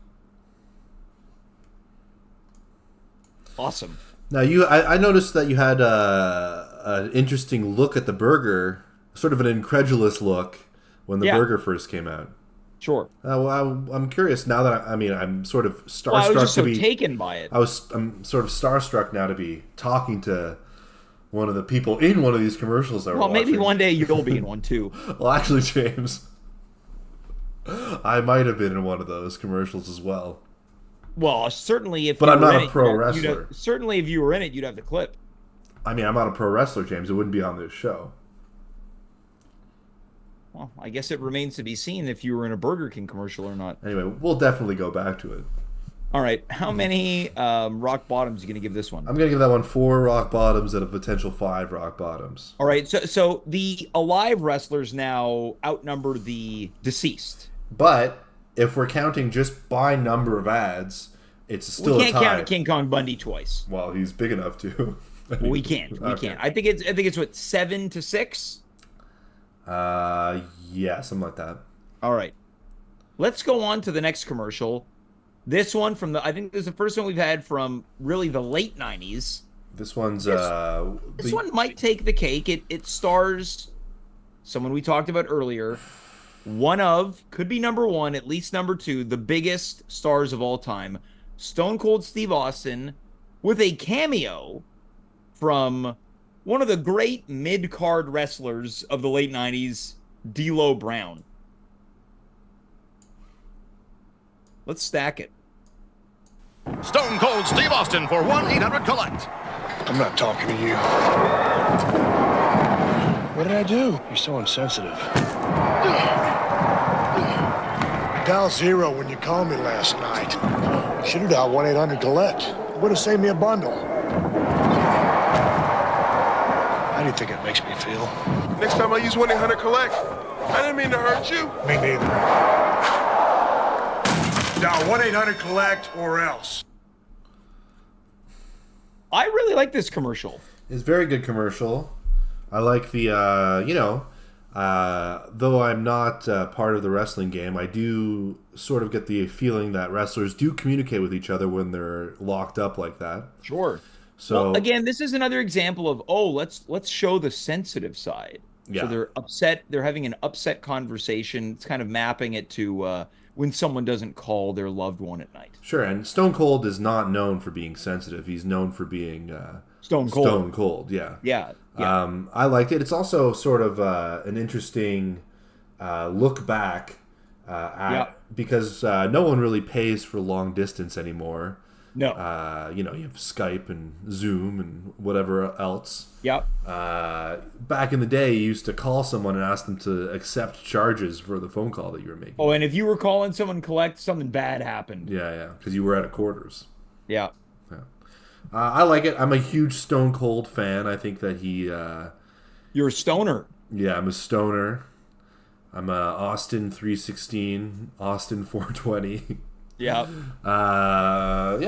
Awesome. Now I noticed that you had an interesting look at the burger, sort of an incredulous look when the burger first came out. Sure. Well, I'm curious now that I'm sort of starstruck I was just to so be taken by it. I'm sort of starstruck now to be talking to one of the people in one of these commercials that we're watching. Maybe one day you'll be in one too. Well, actually, James, I might have been in one of those commercials as well. Well, certainly if. But you I'm were not in a pro it, wrestler. Certainly, if you were in it, you'd have the clip. I mean, I'm not a pro wrestler, James. It wouldn't be on this show. Well, I guess it remains to be seen if you were in a Burger King commercial or not. Anyway, we'll definitely go back to it. All right, how many rock bottoms are you going to give this one? I'm going to give that one 4 rock bottoms and a potential 5 rock bottoms. All right, so the alive wrestlers now outnumber the deceased. But if we're counting just by number of ads, it's still a tie. We can't count King Kong Bundy twice. Well, he's big enough to. We can't. We can't. I think it's what, 7-6. Yeah, something like that. All right, let's go on to the next commercial. This one I think this is the first one we've had from really the late 90s. This one's this one might take the cake. It stars someone we talked about earlier. Could be number 1, at least number 2, the biggest stars of all time, Stone Cold Steve Austin, with a cameo from one of the great mid-card wrestlers of the late 90s, D'Lo Brown. Let's stack it. Stone Cold Steve Austin for 1-800-COLLECT. I'm not talking to you. What did I do? You're so insensitive. Dial 0 when you called me last night. Should have dialed 1-800-COLLECT. Would have saved me a bundle. How do you think it makes me feel? Next time I use 1-800-COLLECT. I didn't mean to hurt you. Me neither. Dial 1-800-COLLECT or else. I really like this commercial. It's a very good commercial. I like the, though I'm not part of the wrestling game, I do sort of get the feeling that wrestlers do communicate with each other when they're locked up like that. Sure. So well, again, this is another example of let's show the sensitive side. Yeah. So they're upset. They're having an upset conversation. It's kind of mapping it to when someone doesn't call their loved one at night. Sure, and Stone Cold is not known for being sensitive. He's known for being Stone Cold. Stone Cold, yeah. Yeah. I liked it. It's also sort of an interesting look back because no one really pays for long distance anymore. No. You have Skype and Zoom and whatever else. Yep. Back in the day, you used to call someone and ask them to accept charges for the phone call that you were making. Oh, and if you were calling someone collect, something bad happened. Yeah, because you were out of quarters. Yeah. I like it. I'm a huge Stone Cold fan. I think that he... You're a stoner. Yeah, I'm a stoner. I'm a Austin 316, Austin 420. Yeah. A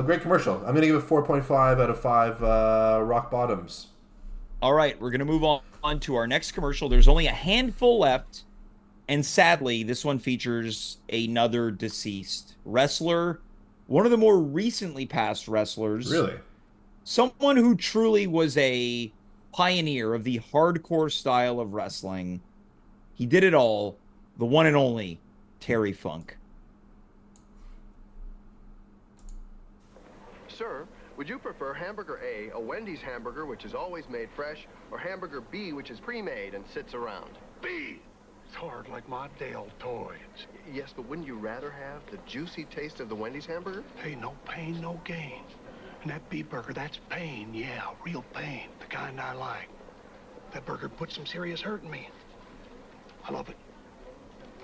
great commercial. I'm going to give it 4.5 out of 5 rock bottoms. All right, we're going to move on to our next commercial. There's only a handful left, and sadly, this one features another deceased wrestler one of the more recently passed wrestlers. Really? Someone who truly was a pioneer of the hardcore style of wrestling. He did it all. The one and only Terry Funk. Sir, would you prefer hamburger A, a Wendy's hamburger, which is always made fresh, or hamburger B, which is pre-made and sits around? B. It's hard like my Dale toys. Yes, but wouldn't you rather have the juicy taste of the Wendy's hamburger? Hey, no pain, no gain. And that beef burger, that's pain, yeah, real pain, the kind I like. That burger put some serious hurt in me. I love it.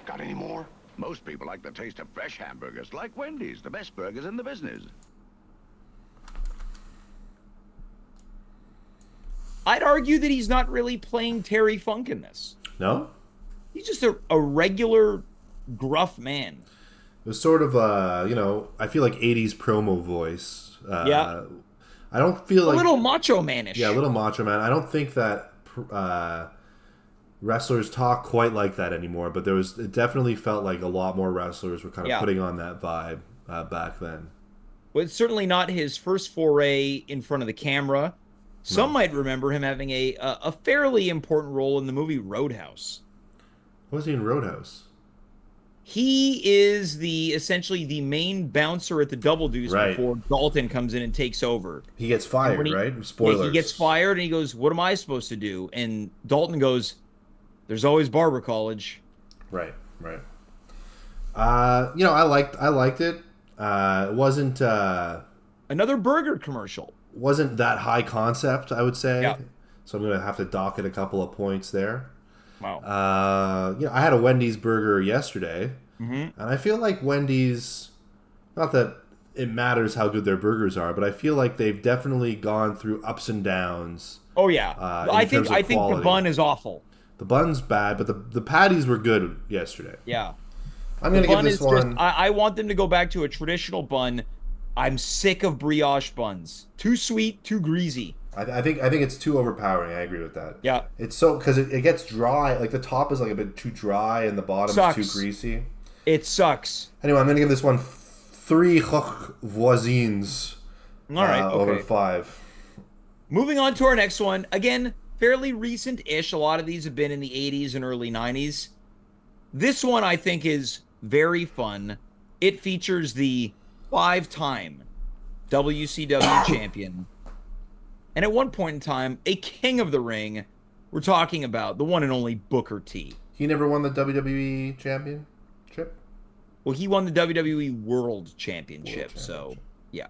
Got any more? Most people like the taste of fresh hamburgers, like Wendy's, the best burgers in the business. I'd argue that he's not really playing Terry Funk in this. No? He's just a regular gruff man. It was sort of, I feel like 80s promo voice. Yeah. I don't feel like... A little macho manish. Yeah, a little macho man. I don't think that wrestlers talk quite like that anymore, but it definitely felt like a lot more wrestlers were kind of putting on that vibe back then. Well, it's certainly not his first foray in front of the camera. Some might remember him having a fairly important role in the movie Roadhouse. Was he in Roadhouse? He is essentially the main bouncer at the Double Deuce before Dalton comes in and takes over. He gets fired, right? Spoilers. Yeah, he gets fired, and he goes, "What am I supposed to do?" And Dalton goes, "There's always Barber College." Right. I liked it. It wasn't another burger commercial. Wasn't that high concept, I would say. Yeah. So I'm gonna have to dock it a couple of points there. Wow. I had a Wendy's burger yesterday, and I feel like Wendy's, not that it matters how good their burgers are, but I feel like they've definitely gone through ups and downs. Oh yeah, I think the bun is awful. The bun's bad, but the patties were good yesterday. Yeah, I'm gonna give this one. I want them to go back to a traditional bun. I'm sick of brioche buns. Too sweet, too greasy. I think it's too overpowering. I agree with that. Yeah. It's so, because it gets dry. Like the top is like a bit too dry and the bottom is too greasy. It sucks. Anyway, I'm going to give this one 3 voisins. All right, okay. Over 5. Moving on to our next one. Again, fairly recent-ish. A lot of these have been in the 80s and early 90s. This one I think is very fun. It features the 5-time WCW champion. And at one point in time, a king of the ring. We're talking about the one and only Booker T. He never won the WWE Championship? Well, he won the WWE World Championship, so yeah.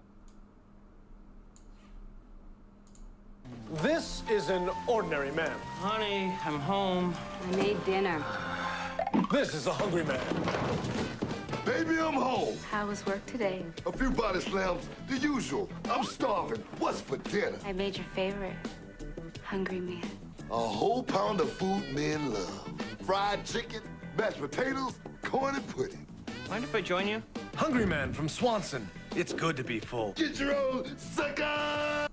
This is an ordinary man. Honey, I'm home. I made dinner. This is a hungry man. Baby, I'm home. How was work today? A few body slams, the usual. I'm starving. What's for dinner? I made your favorite. Hungry man. A whole pound of food men love. Fried chicken, mashed potatoes, corn and pudding. Mind if I join you? Hungry man from Swanson. It's good to be full. Get your own sucker!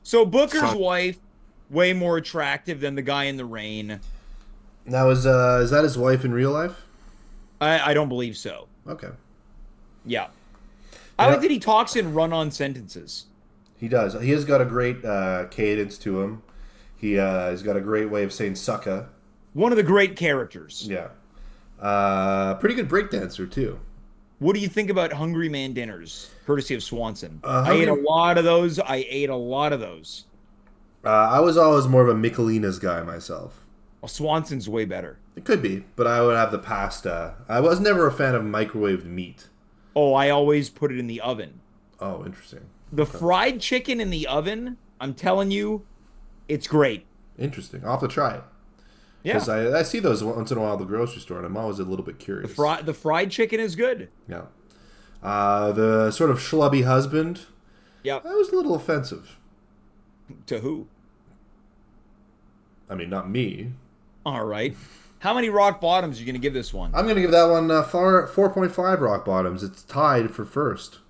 So Booker's wife, way more attractive than the guy in the rain. Now, is that his wife in real life? I don't believe so. Okay. Yeah. I like that he talks in run-on sentences. He does. He has got a great cadence to him. He's got a great way of saying sucka. One of the great characters. Yeah. Pretty good breakdancer, too. What do you think about Hungry Man dinners, courtesy of Swanson? I ate a lot of those. I was always more of a Michelina's guy myself. Well, Swanson's way better. It could be, but I would have the pasta. I was never a fan of microwaved meat. Oh, I always put it in the oven. Oh, interesting. The fried chicken in the oven, I'm telling you, it's great. Interesting. I'll have to try it. Yeah. Because I see those once in a while at the grocery store, and I'm always a little bit curious. The fried chicken is good. Yeah. The sort of schlubby husband. Yeah. That was a little offensive. To who? I mean, not me. All right. How many rock bottoms are you going to give this one? I'm going to give that one 4.5 rock bottoms. It's tied for first.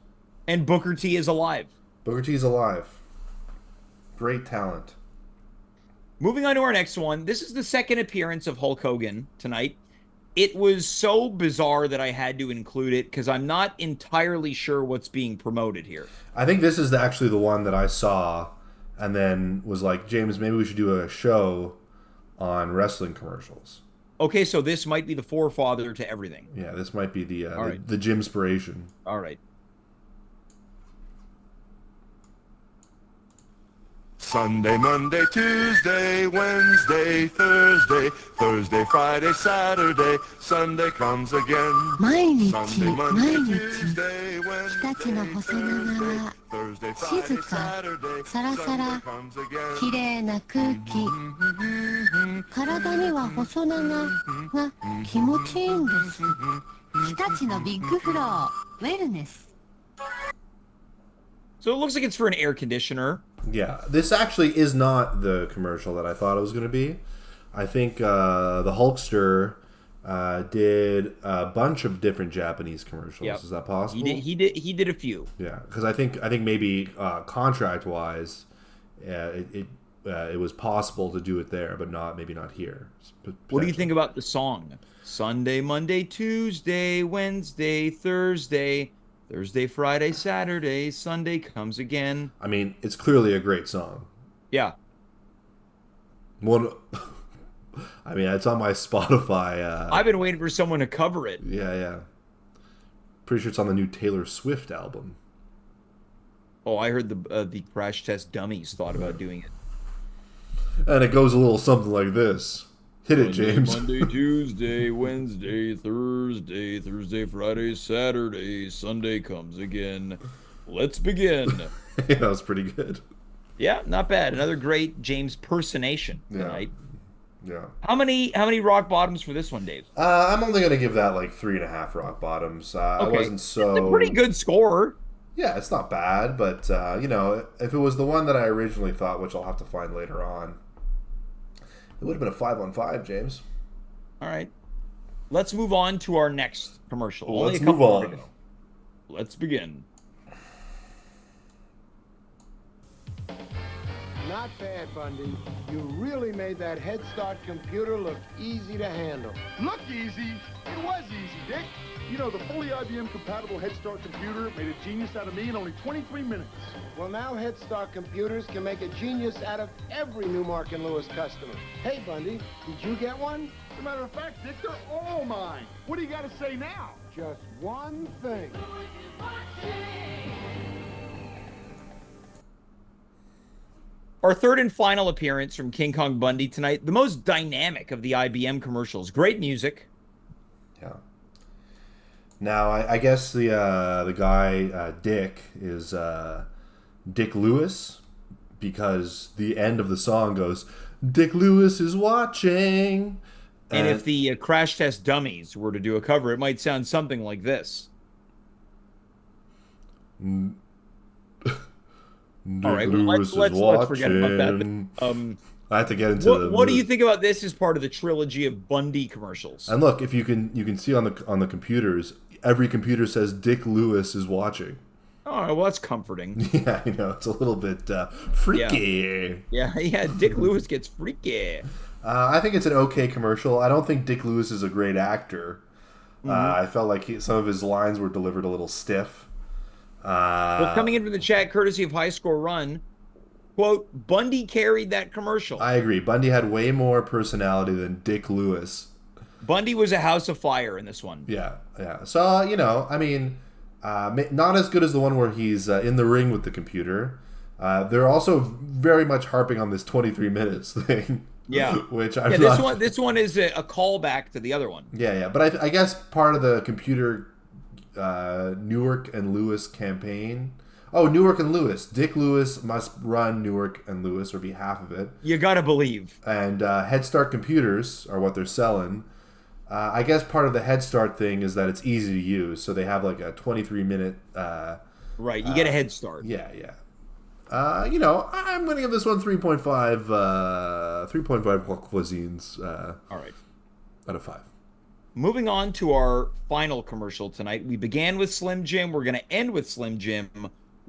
And Booker T is alive. Booker T is alive. Great talent. Moving on to our next one. This is the second appearance of Hulk Hogan tonight. it was so bizarre that I had to include it because I'm not entirely sure what's being promoted here. I think this is actually the one that I saw and then was like, James, maybe we should do a show on wrestling commercials. Okay, so this might be the forefather to everything. Yeah, this might be the right. the Jimspiration. All right. Sunday, Monday, Tuesday, Wednesday, Thursday, Thursday, Friday, Saturday, Sunday comes again. 毎日 Sunday, 毎 Monday, 日 Tuesday, 日立の Wednesday, 細長 Thursday, 静 Friday, か Saturday, サラサラ Sunday comes again. きれいな空気体には細長が気持ちいいんです日立のビッグフローウェルネス So it looks like it's for an air conditioner. Yeah, this actually is not the commercial that I thought it was going to be. I think the Hulkster did a bunch of different Japanese commercials. Yep. Is that possible? He did a few. Yeah, because I think maybe contract wise, it was possible to do it there, but maybe not here. What do you think about the song? Sunday, Monday, Tuesday, Wednesday, Thursday, Thursday, Friday, Saturday, Sunday comes again. I mean, it's clearly a great song. Yeah. One. I mean, it's on my Spotify. I've been waiting for someone to cover it. Yeah. Pretty sure it's on the new Taylor Swift album. Oh, I heard the Crash Test Dummies thought about doing it. And it goes a little something like this. Hit it, Sunday, James. Monday, Tuesday, Wednesday, Thursday, Thursday, Friday, Saturday, Sunday comes again. Let's begin. Yeah, that was pretty good. Yeah, not bad. Another great James personation tonight. Yeah. How many rock bottoms for this one, Dave? I'm only going to give that like 3.5 rock bottoms. I wasn't so... It's a pretty good score. Yeah, it's not bad, but, if it was the one that I originally thought, which I'll have to find later on, it would have been a 5 on 5, James. All right. Let's move on to our next commercial. Well, Only let's a couple move more to on. go. Let's begin. Not bad, Bundy. You really made that Head Start computer look easy to handle. Look easy. It was easy, Dick. You know, the fully IBM-compatible Head Start computer made a genius out of me in only 23 minutes. Well, now Head Start computers can make a genius out of every Newmark and Lewis customer. Hey, Bundy, did you get one? As a matter of fact, Dick, they're all mine. What do you got to say now? Just one thing. Our third and final appearance from King Kong Bundy tonight. The most dynamic of the IBM commercials. Great music. Yeah. Now, I guess the guy, Dick, is Dick Lewis, because the end of the song goes, Dick Lewis is watching. And if the Crash Test Dummies were to do a cover, it might sound something like this. Dick all right, Lewis let's forget about that. I have to get into what do you think about this as part of the trilogy of Bundy commercials? And look, if you can see on the computers, every computer says Dick Lewis is watching. Oh, well, that's comforting. Yeah, I know, it's a little bit freaky. Yeah, Dick Lewis gets freaky. I think it's an okay commercial. I don't think Dick Lewis is a great actor. I felt like some of his lines were delivered a little stiff. Well, coming in from the chat, courtesy of High Score Run, quote, Bundy carried that commercial. I agree. Bundy had way more personality than Dick Lewis. Bundy was a house of fire in this one. Yeah. So, I mean, not as good as the one where he's in the ring with the computer. They're also very much harping on this 23 minutes thing. Yeah. Which this one is a callback to the other one. Yeah. But I guess part of the computer Newark and Lewis campaign. Oh, Newark and Lewis. Dick Lewis must run Newark and Lewis, or be half of it. You gotta believe. And Head Start computers are what they're selling. I guess part of the Head Start thing is that it's easy to use, so they have like a 23-minute. Right, you get a head start. Yeah. I'm going to give this one 3.5. 3.5 cuisines. All right, out of 5. Moving on to our final commercial tonight. We began with Slim Jim. We're going to end with Slim Jim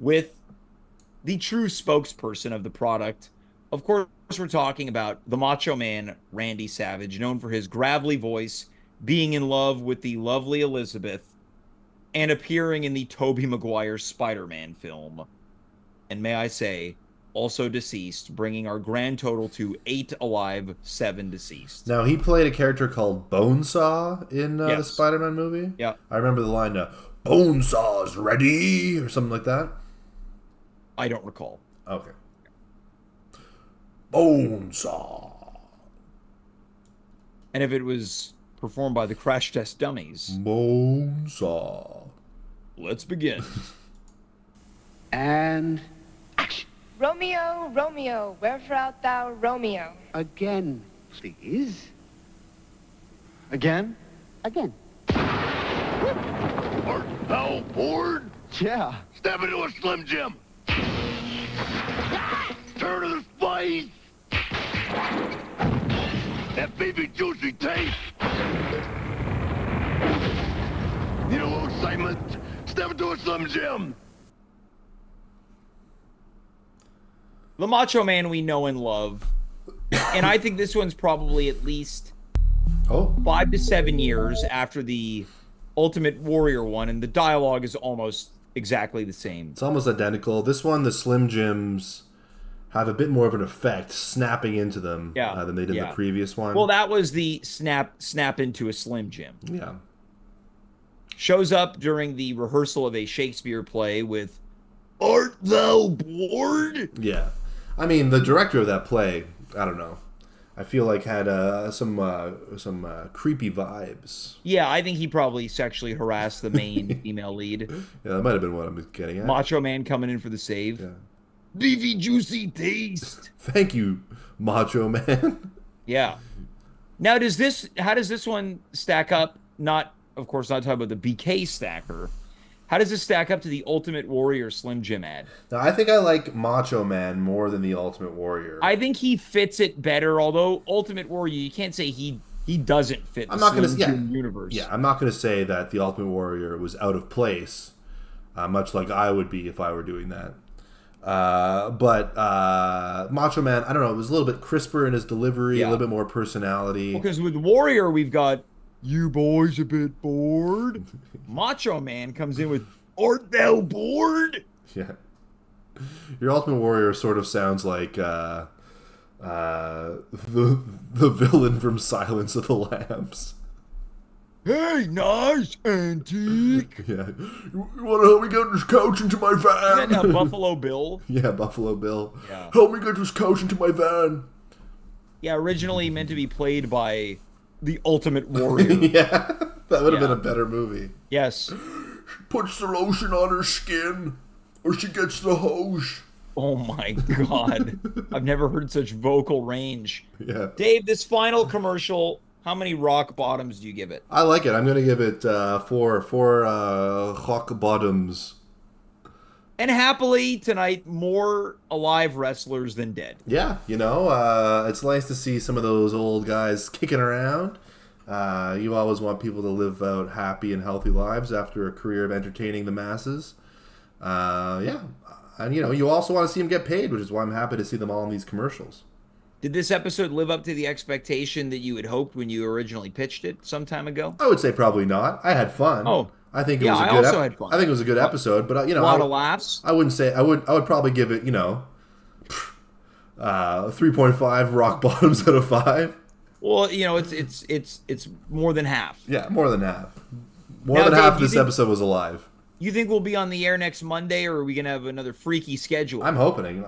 with the true spokesperson of the product. Of course, we're talking about the Macho Man, Randy Savage, known for his gravelly voice being in love with the lovely Elizabeth, and appearing in the Tobey Maguire Spider-Man film. And may I say, also deceased, bringing our grand total to 8 alive, 7 deceased. Now, he played a character called Bonesaw in the Yes. Spider-Man movie. Yeah. I remember the line, Bonesaw's ready, or something like that. I don't recall. Okay. Bonesaw. And if it was performed by the Crash Test Dummies. Bonesaw. Let's begin. And Romeo, Romeo, wherefore art thou, Romeo? again, please. Again? Again. Art thou bored? Yeah. Step into a Slim Jim. Turn to the spice. That baby juicy taste. You know, excitement. Step into a Slim Jim. The Macho Man we know and love. And I think this one's probably at least 5 to 7 years after the Ultimate Warrior one, and the dialogue is almost exactly the same. It's almost identical. This one, the Slim Jims have a bit more of an effect snapping into them than they did the previous one. Well, that was the snap into a Slim Jim. Yeah. Shows up during the rehearsal of a Shakespeare play with, "Art thou bored?" Yeah. I mean, the director of that play, I don't know, I feel like had some creepy vibes. Yeah, I think he probably sexually harassed the main female lead. Yeah, that might have been what I'm getting at. Macho Man coming in for the save. Yeah. Beefy juicy taste. Thank you, Macho Man. Yeah. Now, how does this one stack up? Of course, not talking about the BK stacker. How does this stack up to the Ultimate Warrior Slim Jim ad? Now, I think I like Macho Man more than the Ultimate Warrior. I think he fits it better, although Ultimate Warrior, you can't say he doesn't fit the Slim Jim universe. Yeah, I'm not going to say that the Ultimate Warrior was out of place, much like I would be if I were doing that. But Macho Man, I don't know, it was a little bit crisper in his delivery, a little bit more personality. Because with Warrior, we've got, "You boys a bit bored?" Macho Man comes in with, "Art thou bored?" Yeah. Your Ultimate Warrior sort of sounds like the villain from Silence of the Lambs. "Hey, nice antique." Yeah. You want to help me get this couch into my van? And then Buffalo Bill. Yeah, Buffalo Bill. Yeah. Help me get this couch into my van. Yeah, originally meant to be played by the Ultimate Warrior. Yeah, that would have been a better movie. Yes. She puts the lotion on her skin, or she gets the hose. Oh my God. I've never heard such vocal range. Yeah. Dave, this final commercial, how many rock bottoms do you give it? I like it. I'm going to give it four rock bottoms. And happily, tonight, more alive wrestlers than dead. Yeah, it's nice to see some of those old guys kicking around. You always want people to live out happy and healthy lives after a career of entertaining the masses. Yeah, and you also want to see them get paid, which is why I'm happy to see them all in these commercials. Did this episode live up to the expectation that you had hoped when you originally pitched it some time ago? I would say probably not. I had fun. Oh, I think it was a good. I also had fun. I think it was a good episode, but a lot of laughs. I wouldn't say I would probably give it 3.5 rock bottoms out of 5. Well, it's more than half. Yeah, more than half. More than half of this episode was alive. You think we'll be on the air next Monday, or are we gonna have another freaky schedule? I'm hoping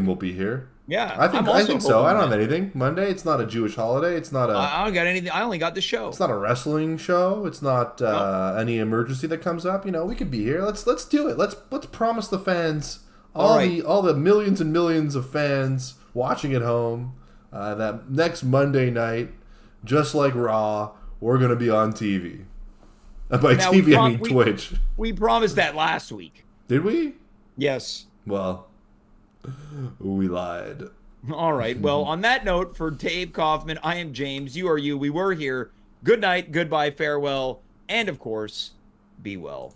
we'll be here. Yeah, I think so. I don't have anything. Monday, it's not a Jewish holiday. It's not a. I don't got anything. I only got the show. It's not a wrestling show. It's not any emergency that comes up. We could be here. Let's do it. Let's promise the fans all the millions and millions of fans watching at home that next Monday night, just like Raw, we're gonna be on TV. And by TV, I mean Twitch. We promised that last week. Did we? Yes. Well, we lied. All right. Well, on that note, for Dave Kaufman, I am James. You are you. We were here. Good night. Goodbye. Farewell. And, of course, be well.